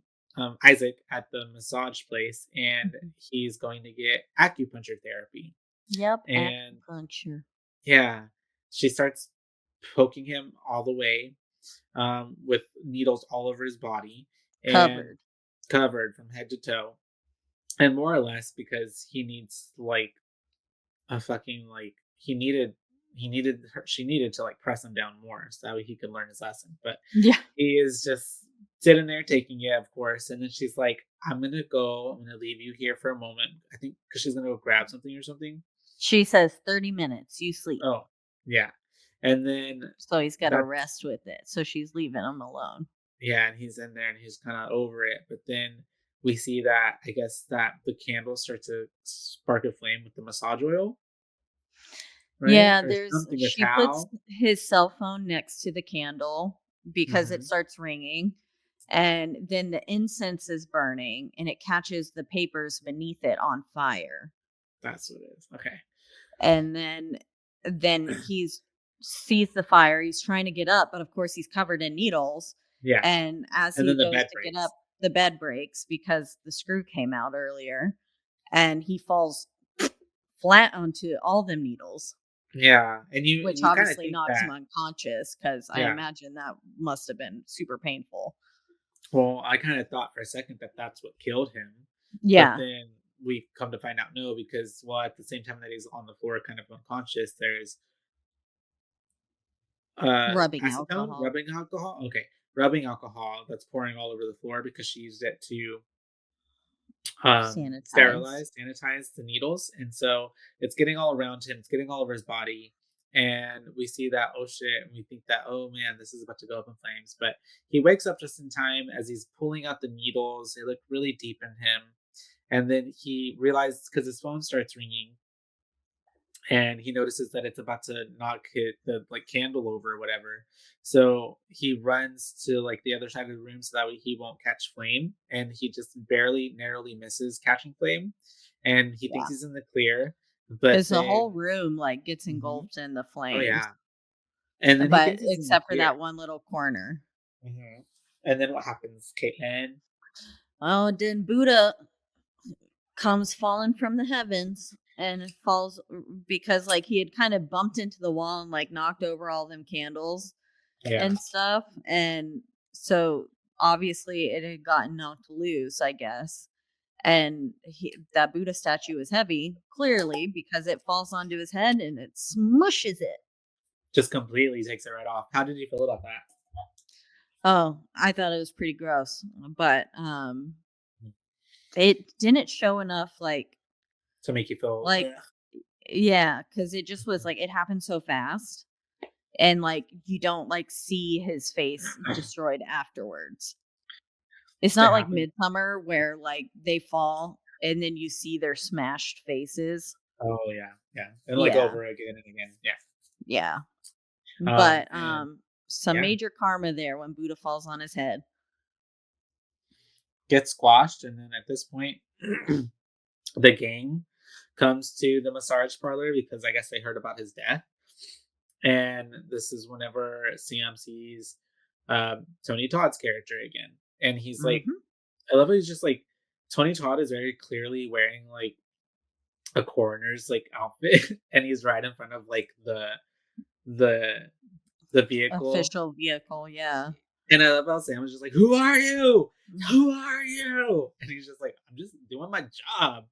S3: Isaac at the massage place, and
S2: Mhm.
S3: he's going to get acupuncture therapy.
S2: Yep,
S3: And
S2: acupuncture.
S3: yeah, she starts poking him all the way, with needles all over his body and
S2: Covered.
S3: covered from head to toe, and more or less because he needs like a fucking like she needed to like press him down more so that way he could learn his lesson. But
S2: Yeah.
S3: he is just sitting there taking it, of course, and then she's like, I'm gonna leave you here for a moment. I think because she's gonna go grab something or something.
S2: She says 30 minutes, you sleep.
S3: Oh, yeah. And then
S2: So he's got to
S3: that's
S2: rest with it. So she's leaving him alone.
S3: yeah, and he's in there and he's kind of over it. But then we see that I guess that the candle starts to spark a flame with the massage oil, right?
S2: Yeah,
S3: Or
S2: there's
S3: something with
S2: she puts
S3: Hal.
S2: his cell phone next to the candle because it
S3: Hmm.
S2: starts ringing, and then the incense is burning and it catches the papers beneath it on fire.
S3: That's what it is. Okay.
S2: And then he's sees the fire, he's trying to get up, but of course he's covered in needles,
S3: Yeah.
S2: and as
S3: And
S2: he
S3: then the
S2: goes
S3: bed
S2: to get up,
S3: breaks.
S2: the bed breaks because the screw came out earlier, and he falls flat onto all them needles.
S3: Yeah. And
S2: Which
S3: you kind of
S2: obviously
S3: think
S2: knocks him
S3: that,
S2: unconscious, because I
S3: yeah.
S2: imagine that must have been super painful.
S3: Well, I kind of thought for a second that that's what killed him, but
S2: Yeah,
S3: then we come to find out no, because well, at the same time that he's on the floor, kind of unconscious, there's
S2: rubbing
S3: acetone,
S2: alcohol,
S3: rubbing alcohol. Okay, rubbing alcohol that's pouring all over the floor because she used it to
S2: sanitize.
S3: sanitize the needles, and so it's getting all around him. It's getting all over his body, and we see that oh shit, and we think that oh man, this is about to go up in flames. But he wakes up just in time as he's pulling out the needles. They look really deep in him, and then he realizes because his phone starts ringing and he notices that it's about to knock the like candle over or whatever. So he runs to like the other side of the room so that way he won't catch flame, and he just barely narrowly misses catching flame, and he thinks
S2: Yeah,
S3: he's in the clear, but
S2: because the
S3: then
S2: whole room like gets
S3: mhm.
S2: engulfed in the
S3: Oh
S2: flames,
S3: yeah, and then he
S2: but
S3: thinks he's in the
S2: except for
S3: clear.
S2: that one little corner.
S3: And then what happens, Caitlin?
S2: Oh, then Buddha comes falling from the heavens, and it falls because like he had kind of bumped into the wall and like knocked over all them candles
S3: Yeah,
S2: and stuff, and so obviously it had gotten knocked loose, I guess. And that Buddha statue is heavy, clearly, because it falls onto his head and it smushes it.
S3: just completely takes it right off. How did you feel about that?
S2: Oh, I thought it was pretty gross, but It didn't show enough,
S3: to make you feel.
S2: like, yeah, because it just was like it happened so fast, and you don't see his face destroyed afterwards. It's
S3: It
S2: not like
S3: happened.
S2: Midsummer where they fall and then you see their smashed faces.
S3: Oh yeah, yeah, and like
S2: Yeah,
S3: over again and again. Yeah.
S2: yeah. But
S3: And
S2: some
S3: yeah,
S2: major karma there when Buddha falls on his head.
S3: gets squashed, and then at this point, the gang comes to the massage parlor because I guess they heard about his death. And this is whenever Sam sees Tony Todd's character again. And he's like,
S2: Mhm.
S3: I love it. He's just like, Tony Todd is very clearly wearing like a coroner's like outfit, and he's right in front of like the the vehicle.
S2: Official vehicle, yeah.
S3: And I love how Sam was just like, "Who are you? Who are you?" And he's just like, "I'm just doing my job."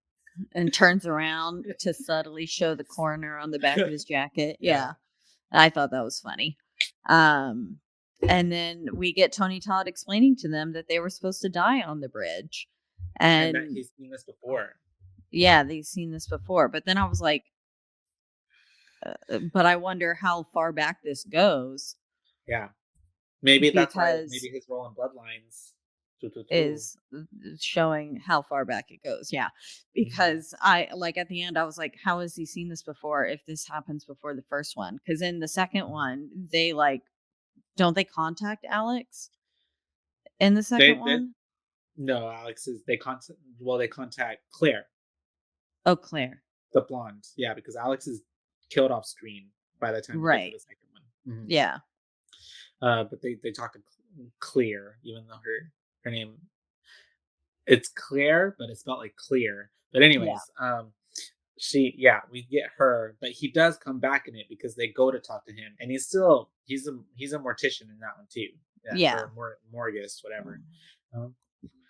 S2: And turns around to subtly show the coroner on the back of his jacket.
S3: Yeah,
S2: Yeah. I thought that was funny. Um, and then we get Tony Todd explaining to them that they were supposed to die on the bridge.
S3: and that
S2: And
S3: he's seen this before.
S2: yeah, they've seen this before. But then I was like, but I wonder how far back this goes
S3: Yeah, maybe that's why.
S2: because
S3: Maybe his role in Bloodlines. Two, two, two.
S2: is showing how far back it goes. Yeah.
S3: Mhm.
S2: Because I at the end, I was like, how has he seen this before if this happens before the first one? Because in the second one, they don't they contact Alex in the second
S3: They
S2: one?
S3: no, Alex is they contact. Well, they contact Claire,
S2: Oh, Claire.
S3: the blonde. Yeah, because Alex is killed off screen by the time we get to
S2: Right.
S3: the second one.
S2: Yeah.
S3: But they talk to Clear, even though her name it's Claire, but it's spelled like clear. But
S2: Yeah.
S3: anyways, we get her, but he does come back in it because they go to talk to him, and he's a mortician in that one too. Yeah,
S2: Yeah.
S3: or Morgus, whatever.
S2: Mm.
S3: Um,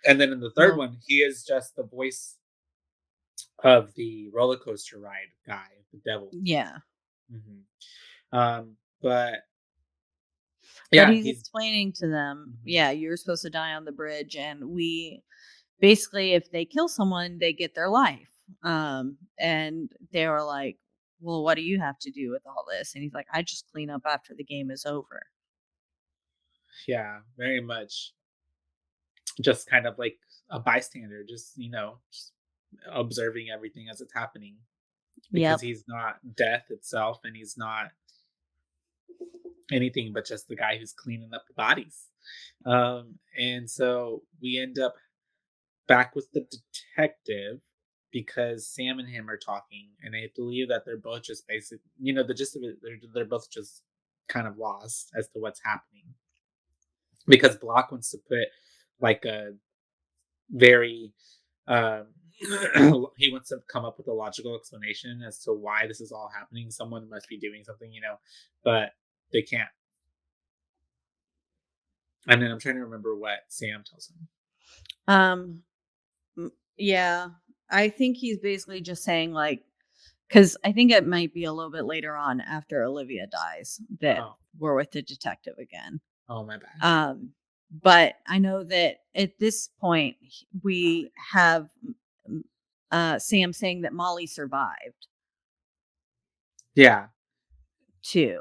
S3: and then in the third
S2: Well,
S3: one, he is just the voice of the roller coaster ride guy, the devil.
S2: yeah.
S3: But
S2: But
S3: yeah,
S2: he's
S3: he's
S2: explaining to them,
S3: mhm.
S2: yeah, you're supposed to die on the bridge, and we basically, if they kill someone, they get their life. And they were like, well, what do you have to do with all this? And he's like, I just clean up after the game is over.
S3: Yeah, very much just kind of like a bystander, just just observing everything as it's happening because
S2: Yep.
S3: he's not death itself and he's not anything but just the guy who's cleaning up the bodies. And so we end up back with the detective because Sam and him are talking, and I believe that they're both just basic. The gist of it, they're both just kind of lost as to what's happening because Block wants to put like a very um, he wants to come up with a logical explanation as to why this is all happening. Someone must be doing something, but they can't. And then I'm trying to remember what Sam tells him.
S2: Um, yeah, I think he's basically just saying because I think it might be a little bit later on after Olivia dies that
S3: Oh,
S2: we're with the detective again.
S3: oh, my bad.
S2: But I know that at this point we have Sam saying that Molly survived
S3: Yeah,
S2: too.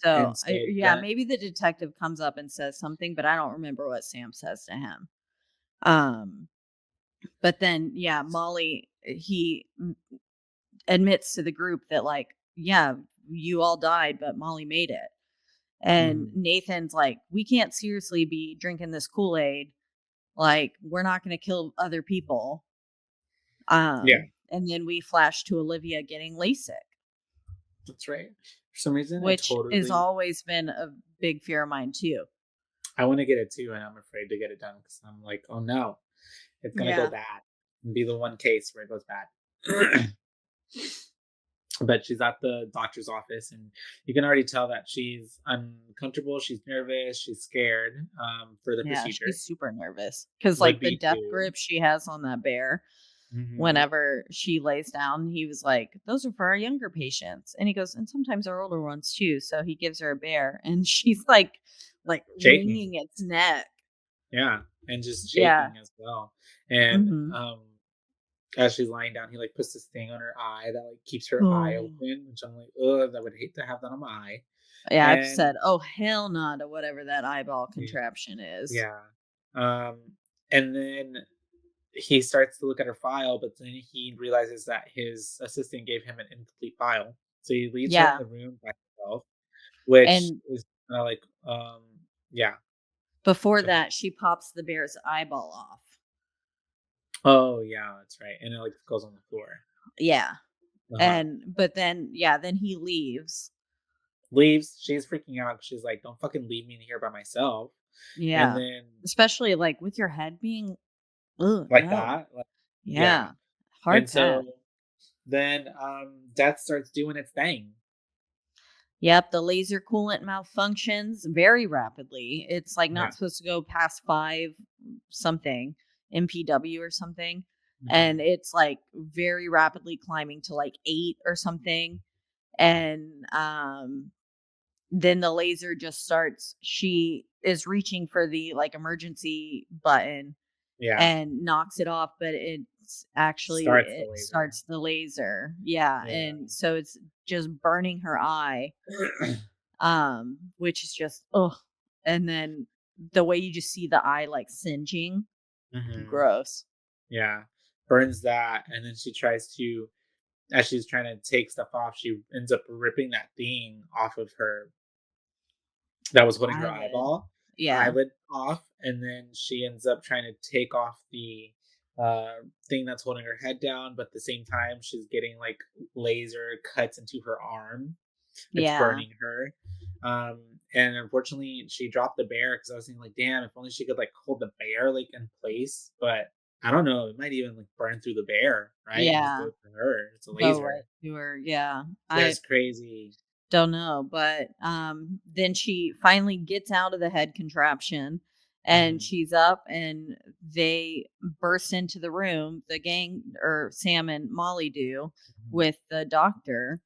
S2: So
S3: and so
S2: yeah,
S3: then
S2: maybe the detective comes up and says something, but I don't remember what Sam says to him. Um, but then yeah, Molly he admits to the group that yeah, you all died, but Molly made it. And
S3: mhm,
S2: Nathan's like, we can't seriously be drinking this Kool-Aid. We're not going to kill other people.
S3: yeah,
S2: And then we flash to Olivia getting LASIK,
S3: that's right. For some reason,
S2: which has always been a big fear of mine too.
S3: I want to get it too, and I'm afraid to get it done because I'm like, oh no, it's gonna go
S2: Yeah.
S3: bad and be the one case where it goes bad. But she's at the doctor's office, and you can already tell that she's uncomfortable. She's nervous. She's scared for the
S2: Yeah,
S3: procedure.
S2: she's super nervous because
S3: Would
S2: the
S3: be
S2: death
S3: too.
S2: grip she has on that bear
S3: Hmm.
S2: whenever she lays down, he was like, those are for our younger patients. And he goes, and sometimes our older ones too. So he gives her a bear and she's like
S3: Shaking.
S2: wringing its neck.
S3: Yeah, and just
S2: Yeah.
S3: shaking as well. And
S2: Mhm.
S3: as she's lying down, he like puts this thing on her eye that like keeps her eye
S2: Oh.
S3: open, which I'm like, ugh, I would hate to have that on my eye.
S2: Yeah, I've
S3: And
S2: said, "Oh, hell no," to whatever that eyeball
S3: yeah,
S2: contraption is.
S3: yeah. Um, and then he starts to look at her file, but then he realizes that his assistant gave him an incomplete file. So he leaves her in
S2: Yeah,
S3: the room by herself, which
S2: and
S3: is like, yeah.
S2: before
S3: Go ahead.
S2: that, she pops the bear's eyeball off.
S3: Oh yeah, that's right. And it like goes on the floor.
S2: Yeah,
S3: Uh huh.
S2: and but then yeah, then he leaves.
S3: Leaves. She's freaking out. She's like, "Don't fucking leave me in here by myself." And
S2: Yeah,
S3: then
S2: especially, like, with your head being ugh,
S3: like
S2: no.
S3: that, like, yeah.
S2: Yeah, hard
S3: And
S2: pass.
S3: so then death starts doing its thing.
S2: Yep, the laser coolant malfunctions very rapidly. It's, like,
S3: Yeah.
S2: not supposed to go past 5 something MPW or something, and
S3: Hmm.
S2: it's, like, very rapidly climbing to, like, 8 or something, and, then the laser just starts she is reaching for the, like, emergency button
S3: Yeah.
S2: and knocks it off, but
S3: Starts the
S2: it
S3: laser.
S2: starts the laser. Yeah,
S3: Yeah.
S2: and so it's just burning her eye, which is just oh, and then the way you just see the eye, like, singeing,
S3: Hmm.
S2: gross.
S3: Yeah. Burns that, and then she tries to, as she's trying to take stuff off, she ends up ripping that thing off of her that was holding her
S2: Eyelid. Yeah.
S3: eyelid off, and then she ends up trying to take off the thing that's holding her head down, but at the same time, she's getting like laser cuts into her arm. It's
S2: Yeah.
S3: burning her. Um, and unfortunately, she dropped the bear because I was thinking like, damn, if only she could like hold the bear like in place. But I don't know, it might even like burn through the bear, right, and just
S2: Yeah.
S3: go to her. It's a
S2: Go right
S3: laser.
S2: to her, yeah. I
S3: That's crazy.
S2: don't know, but, then she finally gets out of the head contraption, and
S3: Hmm.
S2: she's up, and they burst into the room, the gang or Sam and Molly do,
S3: Hmm.
S2: with the doctor,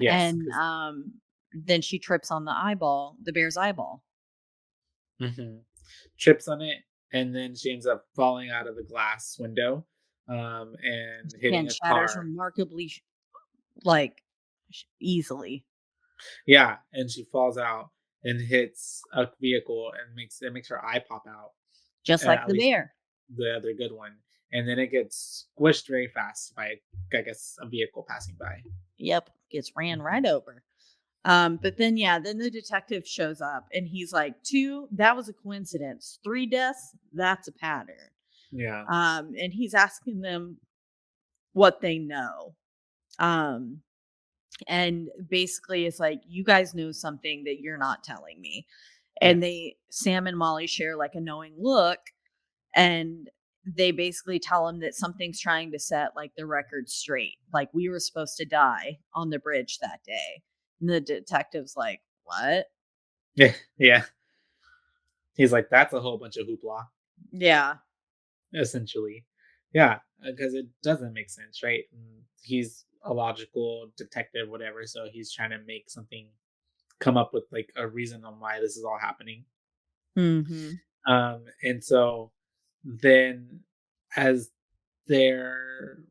S3: Yes,
S2: and,
S3: because
S2: then she trips on the eyeball the bear's eyeball.
S3: trips on it, and then she ends up falling out of the glass window, and hitting
S2: And
S3: a
S2: shatters
S3: car.
S2: remarkably like, easily,
S3: Yeah, and she falls out and hits a vehicle and makes her eye pop out.
S2: just like
S3: At
S2: the
S3: least
S2: bear.
S3: the other good one, and then it gets squished very fast by, I guess, a vehicle passing by.
S2: Yep, gets ran
S3: Mhm.
S2: right over. But then yeah, then the detective shows up and he's like, two, that was a coincidence. Three deaths, that's a pattern.
S3: Yeah.
S2: And he's asking them what they know. Um, and basically it's like, you guys know something that you're not telling me. And
S3: Yes.
S2: they Sam and Molly share like a knowing look, and they basically tell him that something's trying to set like the record straight. Like we were supposed to die on the bridge that day. And the detective's like, what?
S3: Yeah. Yeah. He's like, that's a whole bunch of hoopla,
S2: Yeah.
S3: essentially. Yeah, because it doesn't make sense, right? He's a logical detective, whatever, so he's trying to make something come up with like a reason on why this is all happening.
S2: Mhm.
S3: And so then as they're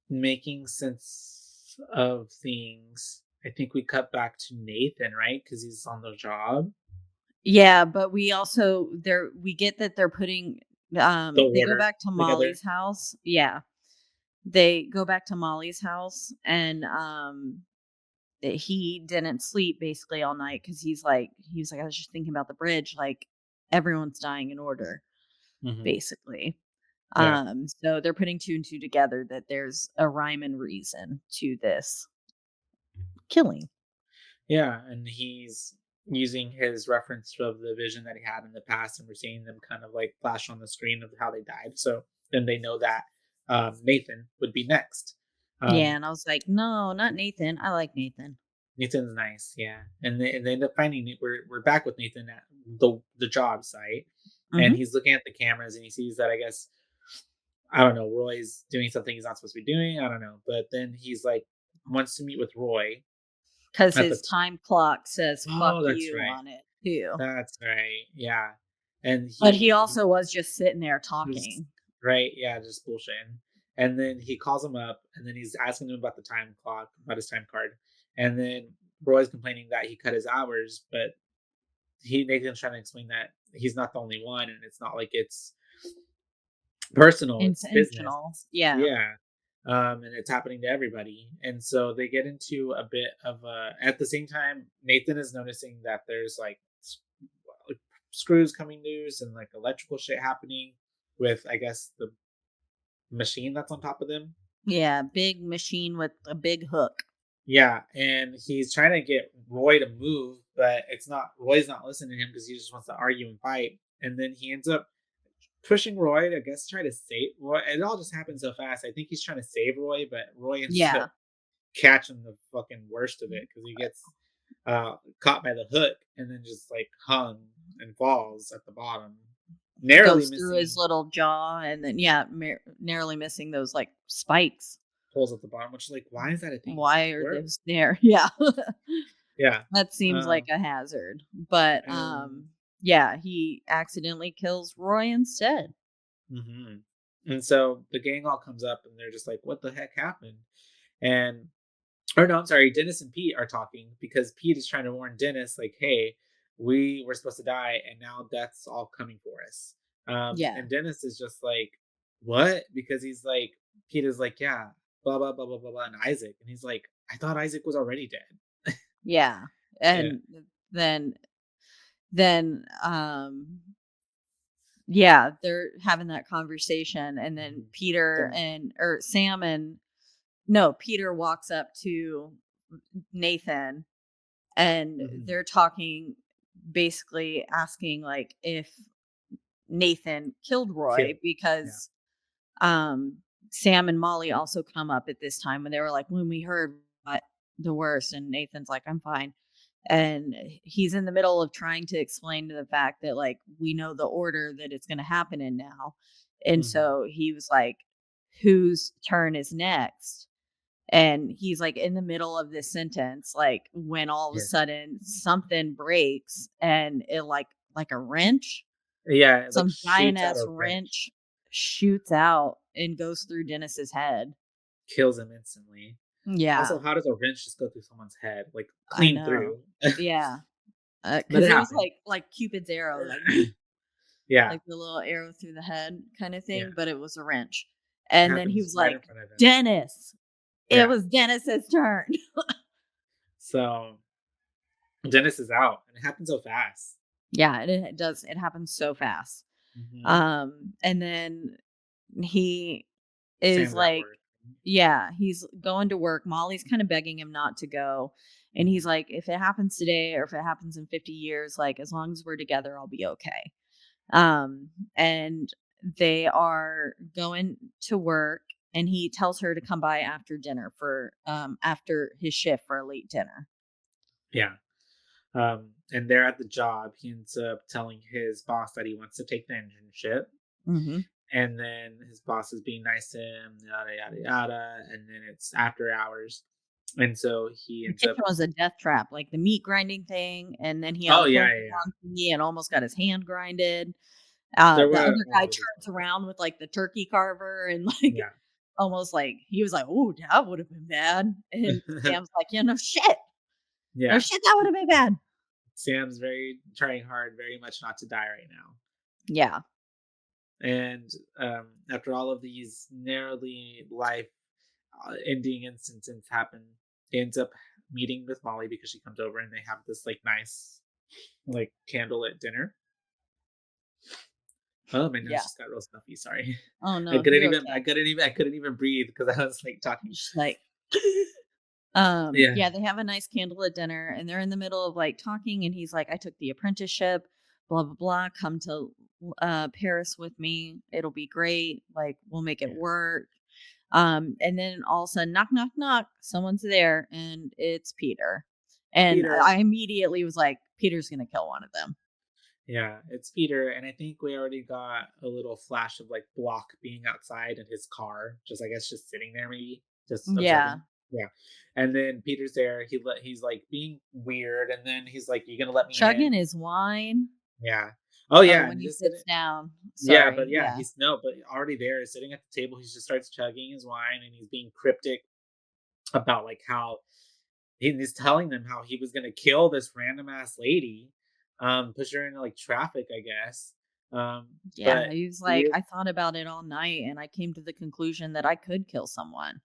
S3: making sense of things, I think we cut back to Nathan, right? Because he's on the job.
S2: Yeah, but we also we get that they're putting
S3: The
S2: they go
S3: order
S2: back to
S3: together.
S2: Molly's house. Yeah. They go back to Molly's house, and that he didn't sleep basically all night cuz he was like, I was just thinking about the bridge, like everyone's dying in order
S3: Hmm.
S2: basically.
S3: Yeah.
S2: So they're putting two and two together that there's a rhyme and reason to this killing.
S3: Yeah, and he's using his reference of the vision that he had in the past, and we're seeing them kind of like flash on the screen of how they died. So then they know that Nathan would be next.
S2: Yeah,
S3: Um,
S2: and I was like, "No, not Nathan. I like Nathan."
S3: Nathan's nice, yeah, and they end up finding we're back with Nathan at the job site, and
S2: Mhm.
S3: he's looking at the cameras and he sees that, I guess, I don't know, Roy's doing something he's not supposed to be doing. I don't know, but then he's like wants to meet with Roy
S2: 'Cause
S3: at the.
S2: his time clock says "fuck
S3: Oh, that's
S2: you"
S3: right.
S2: on it too.
S3: That's right. Yeah. And
S2: But he also was just sitting there
S3: he's
S2: talking.
S3: right, yeah, just bullshitting. And then he calls him up, and then he's asking him about the time clock, about his time card. And then Roy's complaining that he cut his hours, but Nathan's trying to explain that he's not the only one, and it's not like it's personal, it's business.
S2: Intentional. Yeah.
S3: Yeah. And it's happening to everybody. And so they get into a bit of a, at the same time, Nathan is noticing that there's like screws coming loose and like electrical shit happening with, I guess, the machine that's on top of them.
S2: Yeah, big machine with a big hook.
S3: Yeah, and he's trying to get Roy to move, but Roy's not listening to him because he just wants to argue and fight. And then he ends up pushing Roy to, I guess, try to save Roy. It all just happens so fast. I think he's trying to save Roy, but Roy ends
S2: Yeah.
S3: up catching the fucking worst of it because he gets caught by the hook and then just like hung and falls at the bottom, narrowly
S2: Goes through
S3: missing
S2: his little jaw and then, yeah, narrowly missing those like spikes.
S3: holes at the bottom. Which, like, why is that a thing?
S2: Why are
S3: Where?
S2: those there? Yeah.
S3: Yeah.
S2: That seems like a hazard. But
S3: And,
S2: yeah, he accidentally kills Roy instead.
S3: mhm. And so the gang all comes up and they're just like, "What the heck happened?" And or no, I'm sorry, Dennis and Pete are talking because Pete is trying to warn Dennis, like, "Hey, we were supposed to die, and now death's all coming for us."
S2: Yeah.
S3: And Dennis is just like, "What?" Because he's like, Pete is like, "Yeah, blah blah blah blah blah blah," and Isaac, and he's like, "I thought Isaac was already dead."
S2: Yeah.
S3: Yeah.
S2: And then then yeah, they're having that conversation and then
S3: Mhm.
S2: Peter
S3: Then
S2: and or Sam and no, Peter walks up to Nathan and
S3: mhm.
S2: they're talking, basically asking like if Nathan killed
S3: Kill.
S2: Roy
S3: Yeah.
S2: because um Sam and Molly also come up at this time when they were like, when we heard what the worst, and Nathan's like, I'm fine. And he's in the middle of trying to explain to the fact that like we know the order that it's going to happen in now. And
S3: Mhm.
S2: so he was like, whose turn is next? And he's like in the middle of this sentence, like when all of a
S3: Yeah.
S2: sudden something breaks and it like a wrench,
S3: Yeah, it, like,
S2: some giant
S3: shoots out
S2: ass
S3: a wrench,
S2: wrench shoots out and goes through Dennis's head.
S3: kills him instantly.
S2: Yeah,
S3: Also, how does a wrench just go through someone's head, like,
S2: I
S3: clean
S2: know.
S3: through?
S2: Yeah,
S3: But
S2: because
S3: it
S2: it was
S3: happened.
S2: like Cupid's arrow,
S3: Yeah,
S2: like the little arrow through the head kind of
S3: yeah.
S2: thing, but it was a wrench.
S3: It
S2: And then he
S3: happens
S2: was
S3: right in
S2: like,
S3: front of him.
S2: Dennis, it
S3: Yeah.
S2: was Dennis's turn.
S3: So, Dennis is out, and it happened so fast.
S2: Yeah, it does. It happens so fast.
S3: Mhm.
S2: And then he is
S3: Sam's at
S2: like,
S3: work.
S2: yeah, he's going to work. Molly's kind of begging him not to go. And he's
S3: Mhm.
S2: like, if it happens today or if it happens in 50 years, like as long as we're together, I'll be okay. And they are going to work and he tells her to come by after dinner for after his shift for a late dinner.
S3: Yeah. And they're at the job. He ends up telling his boss that he wants to take the internship.
S2: Mhm.
S3: And then his boss is being nice to him, yada yada yada. And then it's after hours, and so he
S2: The
S3: ends up.
S2: kitchen was a death trap, like the meat grinding thing, and then he
S3: Oh yeah,
S2: unplugged the
S3: yeah, yeah.
S2: wrong thingy and almost got his hand grinded.
S3: There
S2: The
S3: were
S2: other
S3: a
S2: guy
S3: lot of these
S2: turns
S3: moments.
S2: around with, like, the turkey carver and, like,
S3: Yeah.
S2: almost like he was like, "Ooh, that would've been bad." And Sam's like, "Yeah, no shit. No
S3: Yeah.
S2: shit, that would've been bad."
S3: Sam's very trying hard, very much not to die right now.
S2: Yeah.
S3: And after all of these narrowly life ending instances happen, he ends up meeting with Molly because she comes over and they have this like nice like candlelit dinner. Oh, my nose
S2: Yeah.
S3: just got real stuffy. Sorry,
S2: Oh, no, you're okay.
S3: I couldn't even breathe because I was like talking.
S2: Just like
S3: Yeah,
S2: yeah, they have a nice candlelit dinner and they're in the middle of, like, talking, and he's like, "I took the apprenticeship, blah, blah, blah. Come to, Paris with me. It'll be great. Like, we'll make it
S3: yeah.
S2: work." And then all of a sudden, knock, knock, knock, someone's there, and it's Peter. And
S3: Peter.
S2: I immediately was like, Peter's gonna kill one of them.
S3: Yeah, it's Peter, and I think we already got a little flash of like Block being outside in his car, just I guess just sitting there, maybe just
S2: Yeah.
S3: observing. Yeah, and then Peter's there. He's like being weird, and then he's like, "You gonna let me
S2: Chugging
S3: in?"
S2: his wine.
S3: Yeah. Oh,
S2: or
S3: yeah,
S2: when
S3: and
S2: he
S3: just
S2: sits
S3: sitting.
S2: down.
S3: Yeah,
S2: Sorry.
S3: but yeah,
S2: Yeah.
S3: he's no, but already there, sitting at the table, he just starts chugging his wine, and he's being cryptic about, like, how he's telling them how he was gonna kill this random ass lady, push her into, like, traffic, I guess,
S2: Yeah.
S3: but
S2: He was
S3: he
S2: like,
S3: is.
S2: I thought about it all night and I came to the conclusion that I could kill someone.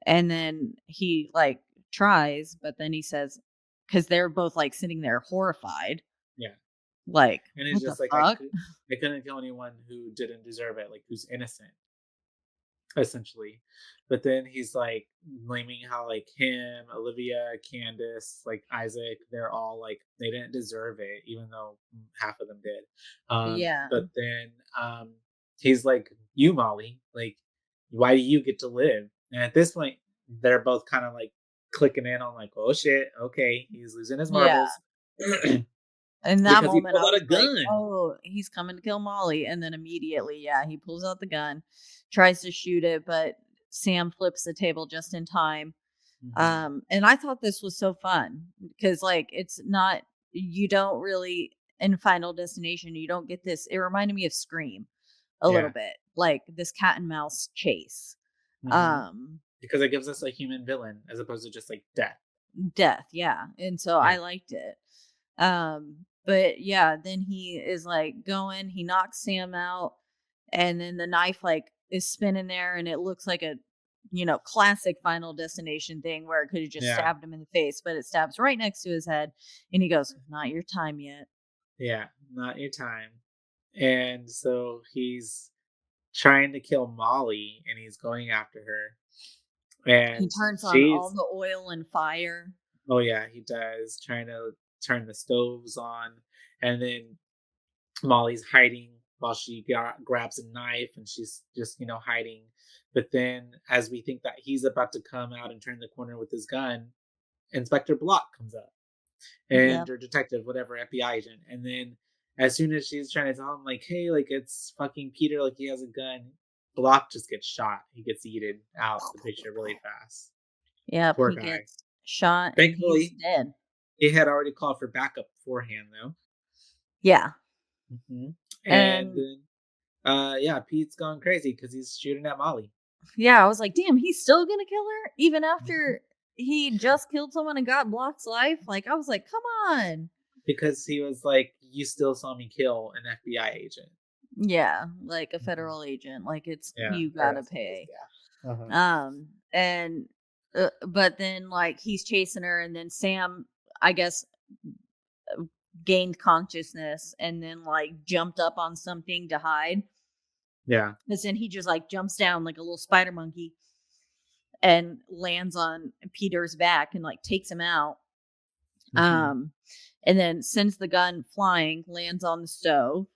S2: And then he like tries, but then he says, because they're both like sitting there horrified,
S3: Yeah,
S2: like,
S3: and he's
S2: what the
S3: just like,
S2: fuck?
S3: I couldn't kill anyone who didn't deserve it, like, who's innocent, essentially. But then he's like blaming how like him, Olivia, Candace, like Isaac, they're all like they didn't deserve it, even though half of them did.
S2: Yeah.
S3: But then he's like, "You, Molly, like, why do you get to live?" And at this point, they're both kind of like clicking in on like, "Oh shit, okay, he's losing his
S2: Yeah.
S3: marbles."
S2: In that
S3: Because he
S2: moment,
S3: pulled
S2: I
S3: out
S2: was
S3: a
S2: like,
S3: gun.
S2: "Oh, he's coming to kill Molly." And then immediately, yeah, he pulls out the gun, tries to shoot it, but Sam flips the table just in time.
S3: Hmm.
S2: And I thought this was so fun because, like, it's not, you don't really, in Final Destination, you don't get this. It reminded me of Scream a little
S3: Yeah.
S2: bit, like this cat and mouse chase.
S3: Hmm.
S2: Um,
S3: Because it gives us a human villain as opposed to just like death.
S2: Death, yeah. And so
S3: Yeah.
S2: I liked it. But yeah, then he is like going, he knocks Sam out, and then the knife like is spinning there, and it looks like a classic Final Destination thing where it could have just
S3: Yeah.
S2: stabbed him in the face, but it stabs right next to his head, and he goes, "Not your time yet."
S3: Yeah. Not your time. And so he's trying to kill Molly and he's going after her.
S2: He
S3: And
S2: turns on all
S3: she's,
S2: the oil and fire.
S3: oh, yeah, he does, trying to turn the stoves on. And then Molly's hiding while she grabs a knife and she's just, hiding. But then, as we think that he's about to come out and turn the corner with his gun, Inspector Block comes up. And
S2: Yep.
S3: or detective, whatever, FBI agent. And then as soon as she's trying to tell him, like, hey, like it's fucking Peter, like he has a gun, Block just gets shot. He gets yeeted out the picture really fast.
S2: Yep,
S3: Poor
S2: he
S3: guy.
S2: gets shot and he's
S3: Thankfully,
S2: dead.
S3: he had already called for backup beforehand, though.
S2: Yeah.
S3: Hmm. And
S2: And
S3: then, yeah, Pete's going crazy because he's shooting at Molly.
S2: yeah, I was like, "Damn, he's still gonna kill her even
S3: Mhm.
S2: after he just killed someone and got Block's life?" Like, I was like, "Come on."
S3: Because he was like, you still saw me kill an FBI agent.
S2: Yeah, like a
S3: Mhm.
S2: federal agent, like it's
S3: Yeah,
S2: you
S3: or
S2: gotta
S3: that's what it is,
S2: pay.
S3: yeah. Uh-huh.
S2: And but then like he's chasing her, and then Sam, I guess, gained consciousness and then like jumped up on something to hide.
S3: Yeah.
S2: Because then he just like jumps down like a little spider monkey and lands on Peter's back and like takes him out.
S3: Hmm.
S2: Um, and then sends the gun flying, lands on the stove,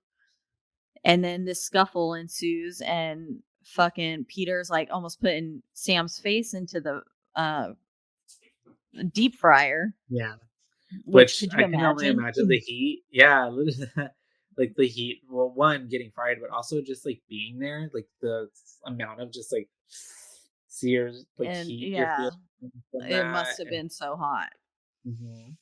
S2: and then this scuffle ensues, and fucking Peter's like almost putting Sam's face into the uh deep fryer.
S3: Yeah.
S2: Which
S3: Which
S2: could you
S3: I can only
S2: imagine?
S3: imagine the heat. Yeah, like the heat. Well, one, getting fired, but also just like being there, like the amount of just like sears, like
S2: And
S3: heat you're
S2: yeah,
S3: feeling from
S2: it
S3: that.
S2: must have
S3: And
S2: been so hot.
S3: mhm.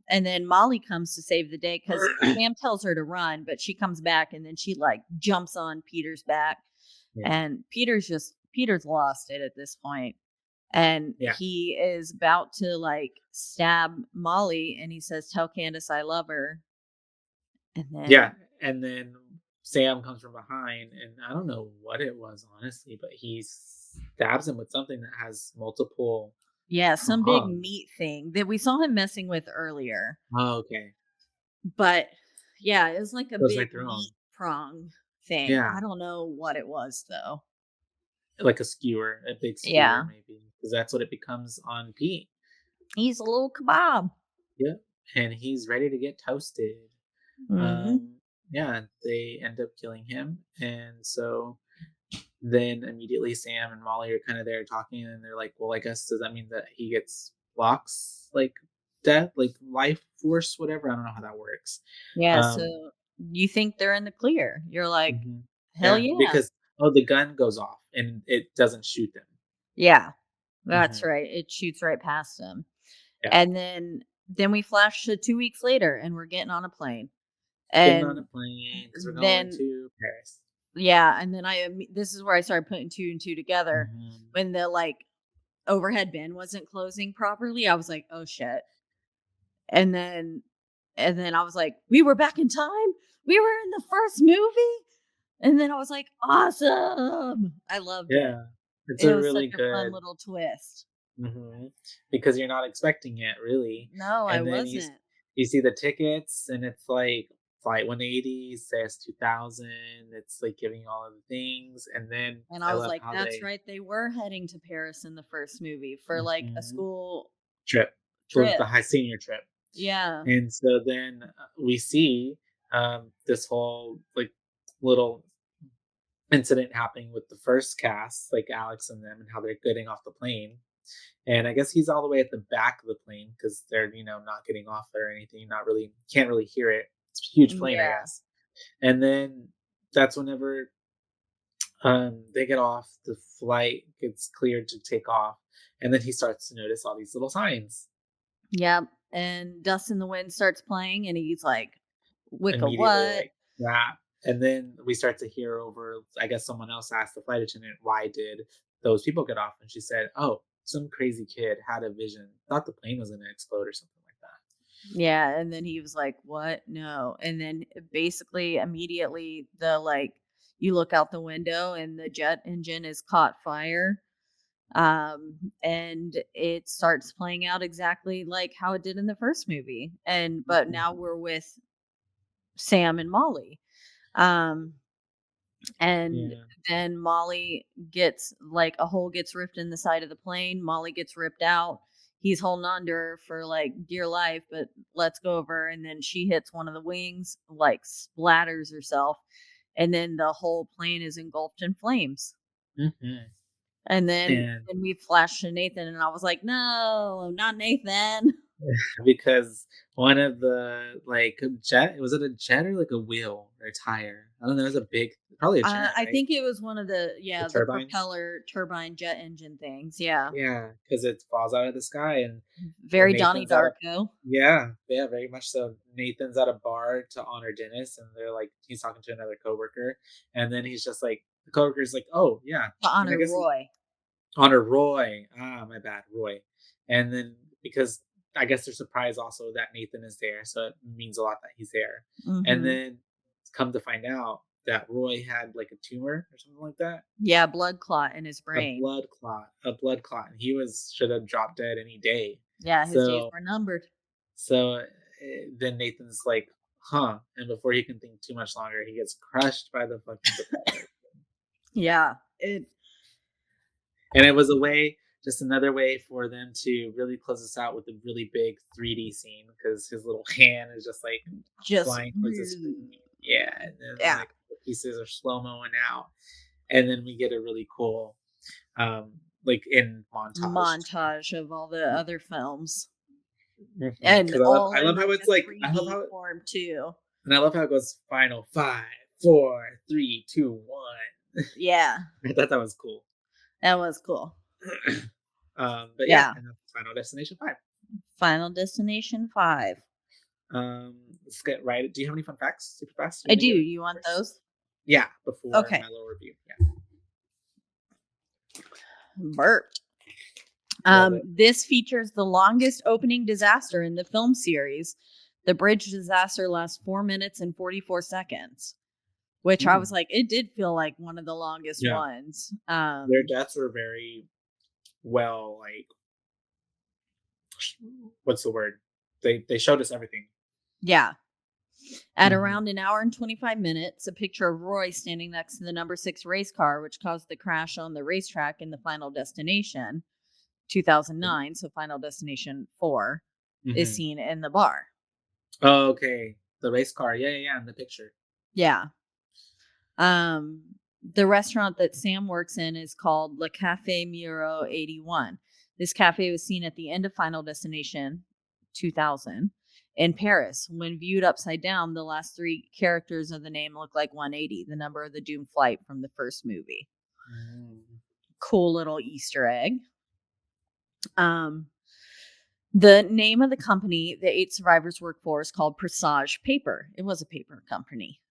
S2: And then Molly comes to save the day because Sam tells her to run, but she comes back and then she like jumps on Peter's back.
S3: Yeah,
S2: And Peter's lost it at this point. And
S3: yeah,
S2: he is about to like stab Molly and he says, "Tell Candace I love her." And
S3: yeah.
S2: then
S3: And then Sam comes from behind, and I don't know what it was honestly, but he stabs him with something that has multiple
S2: yeah, some big
S3: prongs.
S2: meat thing that we saw him messing with earlier.
S3: Oh, okay,
S2: But yeah, it was like a
S3: goes right
S2: big
S3: through him.
S2: meat prong thing.
S3: Yeah,
S2: I don't know what it was though.
S3: like a skewer, a big skewer
S2: Yeah.
S3: maybe, because that's what it becomes on Pete.
S2: He's a little kebab.
S3: Yep, and he's ready to get toasted.
S2: Mhm.
S3: Um, yeah, they end up killing him, and so then immediately Sam and Molly are kind of there talking, and they're like, "Well, I guess does that mean that he gets blocks like death, like life force, whatever? I don't know how that works."
S2: Yeah,
S3: Um,
S2: so you think they're in the clear. You're like,
S3: mhm.
S2: "Hell
S3: Yeah,
S2: yeah."
S3: because the gun goes off and it doesn't shoot them.
S2: Yeah, that's
S3: Hmm.
S2: right. It shoots right past them.
S3: Yeah,
S2: And then we flash to 2 weeks later and we're getting on a plane.
S3: Getting on a
S2: And
S3: plane because we're going
S2: then
S3: to Paris.
S2: yeah, and then this is where I started putting two and two together.
S3: Mhm.
S2: When the like overhead bin wasn't closing properly, I was like, "Oh shit." And then I was like, "We were back in time? We were in the first movie?" And then I was like, "Awesome." I loved it.
S3: Yeah. It's
S2: It
S3: a
S2: was such
S3: really
S2: a fun
S3: good
S2: little twist.
S3: because you're not expecting it really,
S2: No, I
S3: and then
S2: wasn't.
S3: you see the tickets, and it's like flight 180 says 2000. It's like giving all of the things, and then
S2: And
S3: I
S2: I was
S3: love
S2: like,
S3: how
S2: "That's
S3: they
S2: right, they were heading to Paris in the first movie for, like, a
S3: Mhm.
S2: school
S3: Trip for
S2: trip."
S3: the high senior trip.
S2: Yeah.
S3: And so then we see this whole like little incident happening with the first cast, like Alex and them, and how they're getting off the plane. And I guess he's all the way at the back of the plane because they're, not getting off or anything. Not really, can't really hear it. It's a huge plane, I
S2: Yeah.
S3: guess. And then that's whenever they get off, the flight gets cleared to take off. And then he starts to notice all these little signs
S2: Yep, and Dust in the Wind starts playing, and he's like, "Wicca
S3: immediately,
S2: what?"
S3: like that. And then we start to hear over, I guess someone else asked the flight attendant, why did those people get off? And she said, oh, some crazy kid had a vision, thought the plane was going to explode or something like that.
S2: Yeah, and then he was like, "What? No." And then basically immediately you look out the window and the jet engine is caught fire. And it starts playing out exactly like how it did in the first movie. And but
S3: Mhm.
S2: now we're with Sam and Molly. Um and
S3: Yeah.
S2: then Molly gets like a hole gets ripped in the side of the plane. Molly gets ripped out. He's holding on to her for like dear life, but lets go of her. And then she hits one of the wings, like splatters herself. And then the whole plane is engulfed in flames.
S3: Hmm.
S2: And then
S3: And
S2: we flashed to Nathan, and I was like, "No, not Nathan."
S3: because one of the like jet, was it a jet or like a wheel or a tire? I don't know. It was a big, probably a jet,
S2: I
S3: right?
S2: think it was one of
S3: The
S2: the
S3: turbines.
S2: propeller turbine jet engine things. Yeah,
S3: Yeah, because it falls out of the sky and
S2: very Donnie
S3: Nathan's at a
S2: Darko.
S3: yeah, yeah, very much so. Nathan's at a bar to honor Dennis, and they're like, he's talking to another coworker, and then he's just like, the coworker's like, "Oh yeah,"
S2: To
S3: and I
S2: honor
S3: guess
S2: Roy.
S3: honor Roy. Ah, my bad, Roy. And then because I guess they're surprised also that Nathan is there, so it means a lot that he's there. And
S2: Hmm.
S3: then come to find out that Roy had like a tumor or something like that,
S2: Yeah, blood clot in his
S3: a
S2: brain.
S3: blood clot, and he was should have dropped dead any day.
S2: Yeah, his days
S3: So
S2: were numbered.
S3: then Nathan's like, huh? And before he can think too much longer, he gets crushed by the fucking propeller.
S2: Yeah, it
S3: And it was a way, just another way for them to really close us out with a really big 3D scene because his little hand is just like
S2: just
S3: flying towards the screen. Yeah. And then
S2: yeah
S3: like the pieces are slow moing out. And then we get a really cool, like in montage.
S2: montage of all the other films, and
S3: Because
S2: all
S3: I
S2: in
S3: love how
S2: like
S3: it's
S2: a
S3: like, I love
S2: 3D
S3: how
S2: form too.
S3: And I love how it goes final 5, 4, 3, 2, 1.
S2: Yeah,
S3: I thought that was cool.
S2: that was cool.
S3: But yeah,
S2: Yeah.
S3: and that's Final Destination 5.
S2: Final Destination 5.
S3: Let's get right. Do you have any fun facts? Super fast. You
S2: I
S3: want
S2: do.
S3: to get it
S2: You want
S3: first?
S2: those?
S3: Yeah, before
S2: Okay.
S3: my little review. Yeah,
S2: Burped.
S3: love it.
S2: This features the longest opening disaster in the film series. The bridge disaster lasts 4 minutes and 44 seconds, which I was
S3: Mm,
S2: like, it did feel like one of the longest
S3: yeah,
S2: ones.
S3: their deaths were very well. Like, what's the word? They showed us everything.
S2: Yeah. At
S3: Hmm.
S2: around an hour and 25 minutes, a picture of Roy standing next to the number 6 race car, which caused the crash on the racetrack in the Final Destination 2009, so Final Destination 4, is
S3: Hmm.
S2: seen in the bar.
S3: Oh, okay, the race car. Yeah, yeah, yeah. In the picture.
S2: Yeah. The restaurant that Sam works in is called Le Café Muro 81. This cafe was seen at the end of Final Destination 2000 in Paris. When viewed upside down, the last 3 characters of the name look like 180, the number of the doomed flight from the first movie.
S3: Mm.
S2: Cool little Easter egg. Um, The name of the company the 8 survivors work for is called Presage Paper. It was a paper company.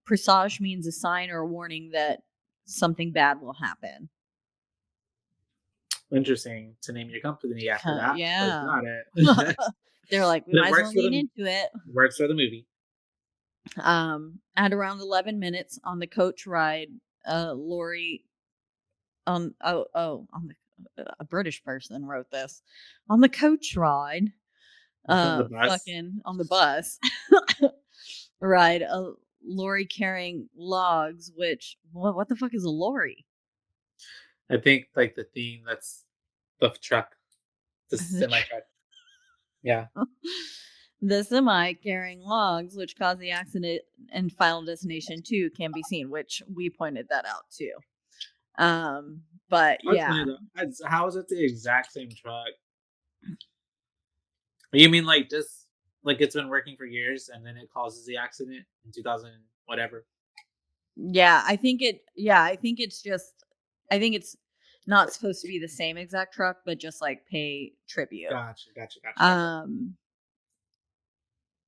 S2: Presage means a sign or a warning that something bad will happen.
S3: Interesting to name your company after that, but
S2: Yeah.
S3: got it.
S2: They're like, we
S3: But it
S2: might as
S3: works
S2: well
S3: for
S2: lean
S3: the
S2: into it.
S3: movie.
S2: At around 11 minutes on the coach ride, Lori on a British person wrote this. On the coach ride,
S3: On the bus.
S2: fucking on the bus ride, a lorry carrying logs, which what the fuck is a lorry?
S3: I think like the theme that's the truck, the semi truck. Yeah.
S2: The semi carrying logs, which caused the accident and Final Destination 2 can be seen, which we pointed that out too. But
S3: That's
S2: yeah.
S3: funny though. How is it the exact same truck? You mean like just like it's been working for years and then it causes the accident in 2000 whatever?
S2: Yeah, I think I think it's not supposed to be the same exact truck, but just like pay tribute.
S3: Gotcha.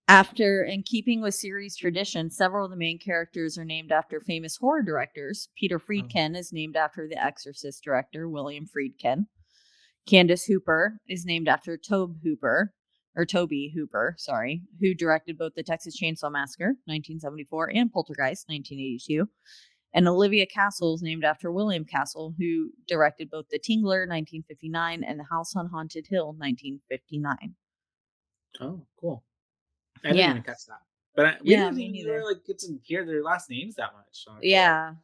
S2: After, in keeping with series tradition, several of the main characters are named after famous horror directors. Peter Friedkin is named after the Exorcist director, William Friedkin. Candace Hooper is named after Toby Hooper, sorry, who directed both the Texas Chainsaw Massacre, 1974, and Poltergeist, 1982. And Olivia Castle is named after William Castle, who directed both The Tingler, 1959, and The House on Haunted Hill, 1959.
S3: Oh, cool. I didn't
S2: Yeah.
S3: even catch that. But we
S2: Yeah,
S3: didn't
S2: me
S3: even
S2: neither.
S3: really get to hear their last names that much. So
S2: Yeah.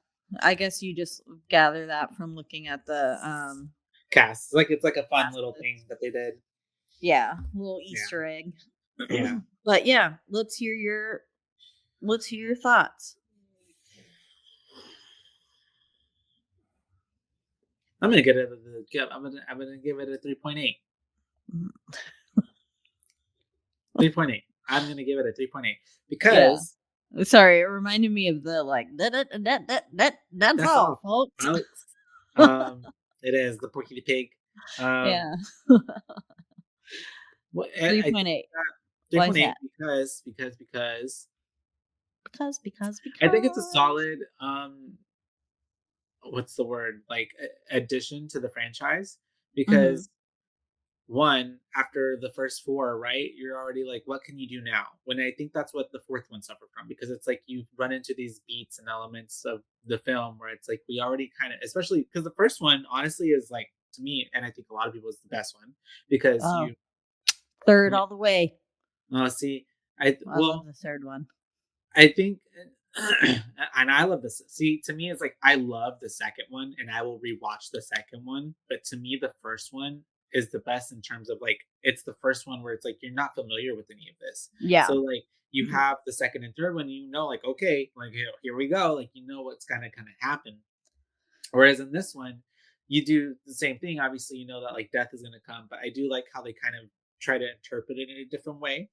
S2: I guess you just gather that from looking at the
S3: cast. It's like a fun
S2: cast
S3: little
S2: list.
S3: thing that they did.
S2: Yeah, little
S3: Yeah.
S2: Easter egg.
S3: Yeah.
S2: But yeah, let's hear your thoughts.
S3: I'm gonna get it. I'm gonna give it a 3.8. 3.8. I'm gonna give it a 3.8
S2: Yeah.
S3: because
S2: Sorry, it reminded me of the like that's
S3: that's
S2: all,
S3: all,
S2: folks.
S3: folks. Um, it is the Porky the Pig.
S2: Yeah.
S3: I think
S2: 3.8.
S3: that
S2: Why is
S3: 3.8
S2: that?
S3: because
S2: Because
S3: I think it's a solid what's the word like addition to the franchise
S2: Mhm.
S3: because one after the first four, right, you're already like what can you do now, when I think that's what the fourth one suffered from, because it's like you run into these beats and elements of the film where it's like we already kind of, especially because the first one honestly is like, to me, and I think a lot of people, is the best one because
S2: Oh,
S3: you
S2: third all the way.
S3: see
S2: I love the third one.
S3: I think and I love this. See, to me, it's like I love the second one and I will rewatch the second one. But to me, the first one is the best in terms of like it's the first one where it's like you're not familiar with any of this.
S2: Yeah.
S3: So like you have the second and third one, you know, like okay, like here we go, like you know what's gonna kind of happen. Whereas in this one, you do the same thing. Obviously, you know that like death is gonna come, but I do like how they kind of try to interpret it in a different way.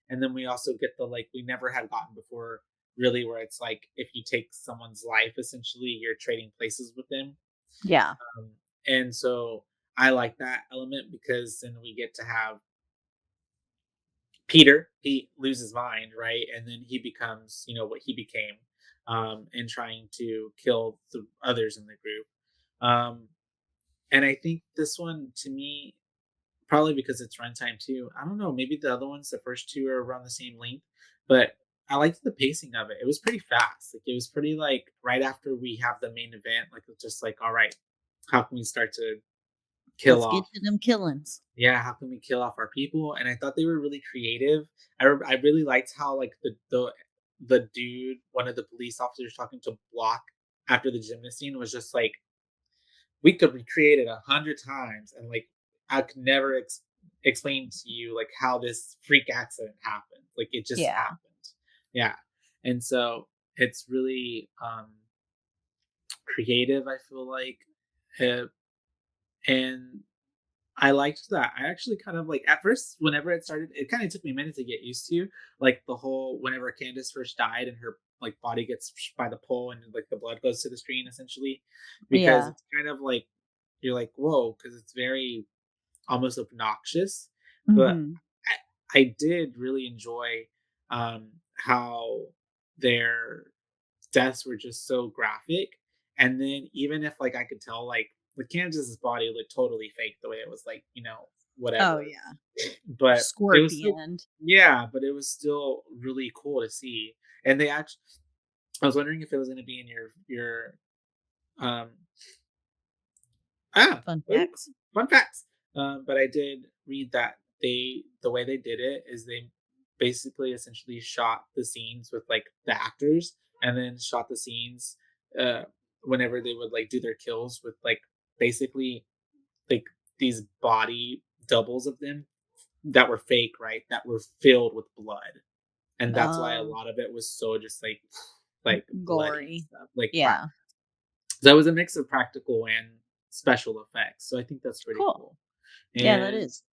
S3: And then we also get the like we never had gotten before, really, where it's like if you take someone's life, essentially you're trading places with them.
S2: Yeah.
S3: um, and so I like that element because then we get to have Peter, he loses his mind, right, and then he becomes, you know, what he became, and trying to kill the others in the group. Um, and I think this one, to me, probably because it's runtime too. I don't know. Maybe the other ones, the first two, are around the same length, but I liked the pacing of it. It was pretty fast. Like it was pretty like right after we have the main event. Like it's just like, all right, how can we start to kill
S2: Let's get
S3: off?
S2: to them killings.
S3: Yeah, how can we kill off our people? And I thought they were really creative. I really liked how like the dude, one of the police officers talking to Block after the gymnast scene, was just like, we could recreate it 100 times, and like I could never explain to you like how this freak accident happened. Like it just
S2: Yeah.
S3: happened. Yeah. And so it's really creative, I feel like. uh, and I liked that. I actually kind of like, at first, whenever it started, it kind of took me a minute to get used to, like the whole whenever Candace first died and her like body gets by the pole and like the blood goes to the screen, essentially, because
S2: Yeah.
S3: it's kind of like you're like whoa, because it's very almost obnoxious. But
S2: Mhm.
S3: I did really enjoy how their deaths were just so graphic. And then even if like I could tell like Kansas's body looked totally fake the way it was like,
S2: Oh,
S3: whatever.
S2: yeah.
S3: But it
S2: Squirt
S3: was
S2: the
S3: still
S2: end.
S3: yeah, but it was still really cool to see. And they actually I was wondering if it was gonna be in your um
S2: Fun
S3: ooh,
S2: facts.
S3: fun facts. But I did read that the way they did it is they basically essentially shot the scenes with like the actors and then shot the scenes uh whenever they would like do their kills with like basically like these body doubles of them that were fake, right? That were filled with blood. And that's why a
S2: Oh,
S3: lot of it was so just like bloody and
S2: gory.
S3: stuff. Like
S2: Yeah.
S3: so it was a mix of practical and special effects. So I think that's pretty
S2: Cool.
S3: cool.
S2: Yeah, that
S3: And
S2: is.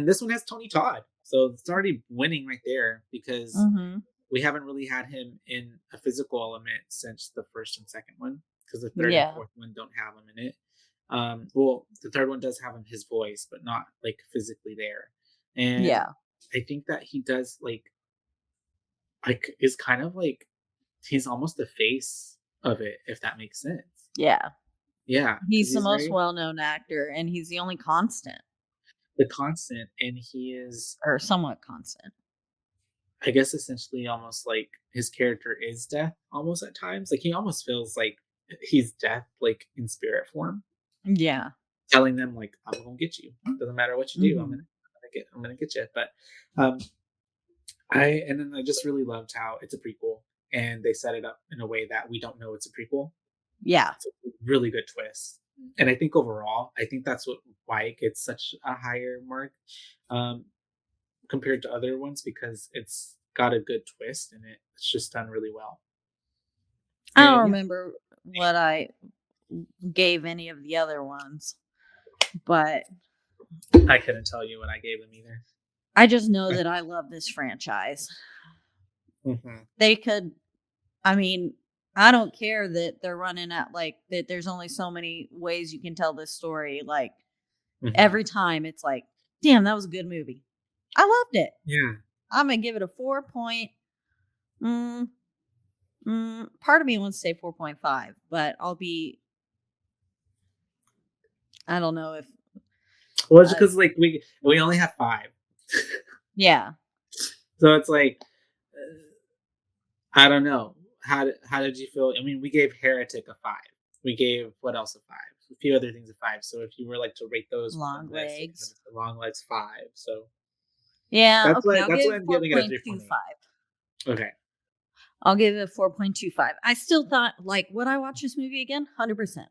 S3: this one has Tony Todd. So it's already winning right there because
S2: Mhm.
S3: we haven't really had him in a physical element since the first and second one because the third and
S2: Yeah.
S3: fourth one don't have him in it. Well, the third one does have him his voice, but not like physically there. And
S2: Yeah.
S3: I think that he does like is kind of like he's almost the face of it, if that makes sense.
S2: Yeah.
S3: Yeah, because
S2: He's the
S3: he's
S2: most
S3: very
S2: well-known actor, and he's the only constant,
S3: the constant, and he is,
S2: or somewhat constant.
S3: I guess, essentially almost like his character is death, almost at times. Like he almost feels like he's death, like in spirit form,
S2: Yeah.
S3: telling them like, "I'm gonna get you. Doesn't matter what you do.
S2: Mhm.
S3: I'm gonna get you." But um, and then I just really loved how it's a prequel, and they set it up in a way that we don't know it's a prequel.
S2: Yeah.
S3: It's a really good twist. And I think overall, I think that's why it gets such a higher mark um, compared to other ones because it's got a good twist and it's just done really well.
S2: I don't
S3: And yeah,
S2: remember what I gave any of the other ones, but
S3: I couldn't tell you what I gave them either.
S2: I just know that I love this franchise.
S3: Hmm.
S2: They could, I mean, I don't care that they're running at like that there's only so many ways you can tell this story. Like
S3: Hmm.
S2: every time it's like, damn, that was a good movie. I loved it.
S3: Yeah,
S2: I'm gonna give it a 4 mm, part of me wants to say 4.5, but I don't know if,
S3: well, it's
S2: uh,
S3: because like we only have five,
S2: yeah.
S3: so it's like I don't know how did you feel? I mean, we gave Heretic a five. We gave what else a five? A few other things a five. So if you were like to rate those within
S2: Long
S3: this, it
S2: legs.
S3: the long legs five. So
S2: Yeah, okay, I'll
S3: that's
S2: give
S3: why
S2: it
S3: I'm giving it a 3.8.
S2: 4.25.
S3: Okay.
S2: I'll give it a 4.25. I still thought, like, would I watch this movie again? 100%.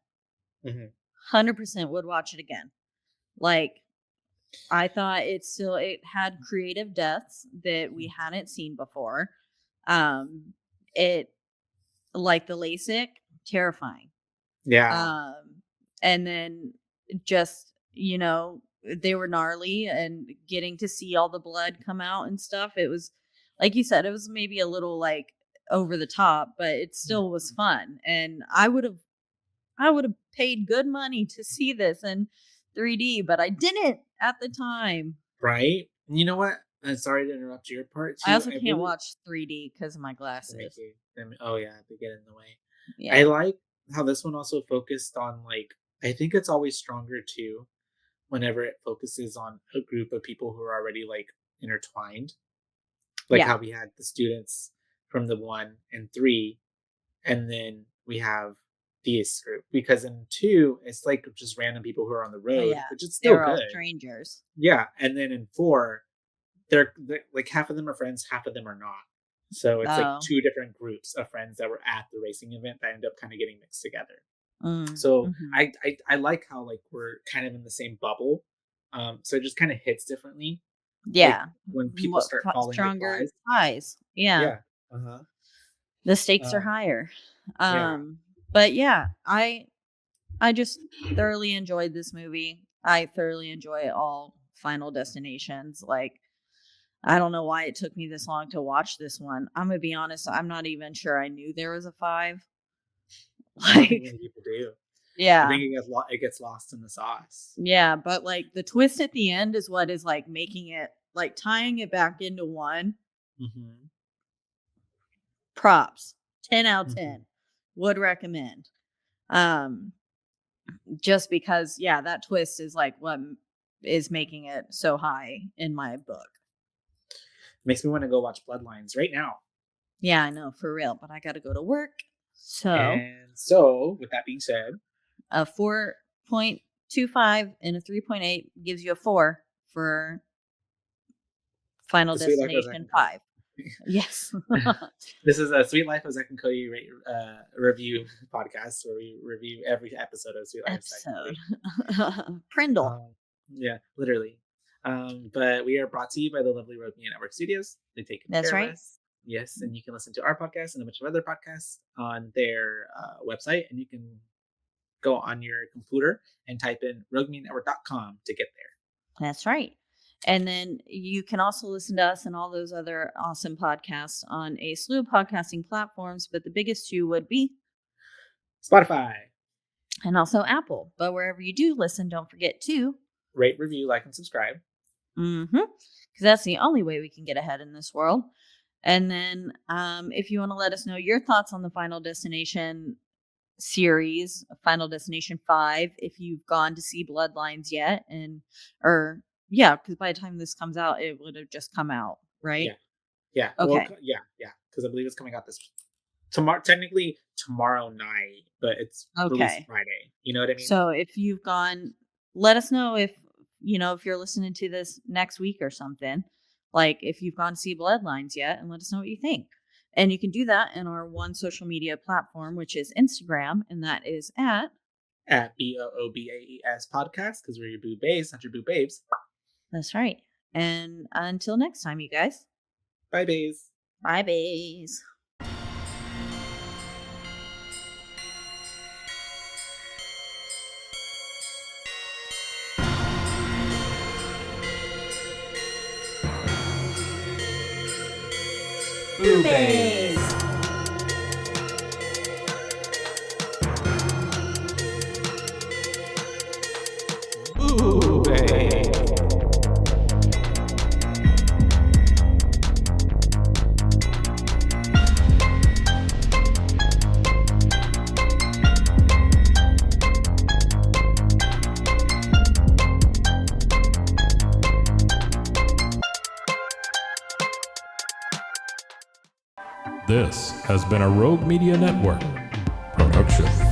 S3: Hmm.
S2: 100% would watch it again. Like, I thought it had creative deaths that we hadn't seen before. It like the LASIK, terrifying.
S3: Yeah.
S2: Um, and then just, they were gnarly and getting to see all the blood come out and stuff. It was, like you said, it was maybe a little like over the top, but it still was fun. And I would have paid good money to see this in 3D, but I didn't at the time.
S3: Right. You know what? I'm sorry to interrupt your part
S2: I
S3: too.
S2: also
S3: I
S2: can't
S3: really
S2: watch 3D because of my
S3: to make
S2: glasses.
S3: you. Oh yeah, they get in the way. I
S2: Yeah.
S3: like how this one also focused on like I think it's always stronger too whenever it focuses on a group of people who are already like intertwined. Like
S2: Yeah.
S3: how we had the students from the one and three, and then we have this group because in two it's like just random people who are on the
S2: Oh,
S3: road,
S2: yeah.
S3: which is still
S2: They're all
S3: good.
S2: strangers.
S3: Yeah, and then in four, they're like half of them are friends, half of them are not. So it's like
S2: Oh.
S3: two different groups of friends that were at the racing event that end up kind of getting mixed together. So
S2: Mhm.
S3: I like how like we're kind of in the same bubble. So it just kind of hits differently. Like
S2: Yeah.
S3: when people start falling like
S2: Stronger
S3: flies.
S2: ties. Yeah.
S3: Yeah. Uh-huh.
S2: The stakes are
S3: Um,
S2: higher.
S3: yeah.
S2: But yeah, I just thoroughly enjoyed this movie. I thoroughly enjoy all Final Destinations. Like, I don't know why it took me this long to watch this one. I'm gonna be honest, I'm not even sure I knew there was a 5.
S3: I don't think
S2: Like,
S3: many people do.
S2: Yeah.
S3: think it gets lost in the sauce.
S2: Yeah, but like the twist at the end is what is like making it like tying it back into one.
S3: Mm-hmm.
S2: Props. 10 out of
S3: Mm-hmm.
S2: 10. Would recommend. Just because, yeah, that twist is like what is making it so high in my book.
S3: Makes me want to go watch Bloodlines right now.
S2: Yeah, I know, for real, but I got to go to work. So,
S3: And so, with that being said,
S2: a 4.25 and a 3.8 gives you a 4 for Final
S3: The Sweet Life of Zack
S2: Destination
S3: and Cody.
S2: 5. Yes.
S3: This is a Sweet Life of Zack and Cody review podcast where we review every episode of Sweet Life of Zack and Cody.
S2: Prindle.
S3: Yeah, literally. But we are brought to you by the lovely Rogue Media Network Studios. They take
S2: That's
S3: care
S2: right.
S3: of us. Yes, and you can listen to our podcast and a bunch of other podcasts on their website, and you can go on your computer and type in roguemedianetwork.com to get there.
S2: That's right. And then you can also listen to us and all those other awesome podcasts on a slew of podcasting platforms, but the biggest two would be
S3: Spotify.
S2: And also Apple. But wherever you do listen, don't forget to
S3: rate, review, like, and subscribe.
S2: Because that's the only way we can get ahead in this world. And then if you want to let us know your thoughts on the Final Destination series, Final Destination 5, if you've gone to see Bloodlines yet, because by the time this comes out, it would have just come out, right?
S3: Yeah.
S2: Okay.
S3: Well, yeah. Because I believe it's coming out technically tomorrow night, but it's released Friday. You know what I mean?
S2: So if you've gone, let us know if you're listening to this next week or something, like if you've gone to see Bloodlines yet, and let us know what you think. And you can do that in our one social media platform, which is Instagram, and that is at
S3: BOOBAES podcast, because we're your BooBaes, not your BooBabes.
S2: That's right. And until next time, you guys.
S3: Bye, baes.
S2: Bye, baes.
S1: BooBaes. This has been a Rogue Media Network production.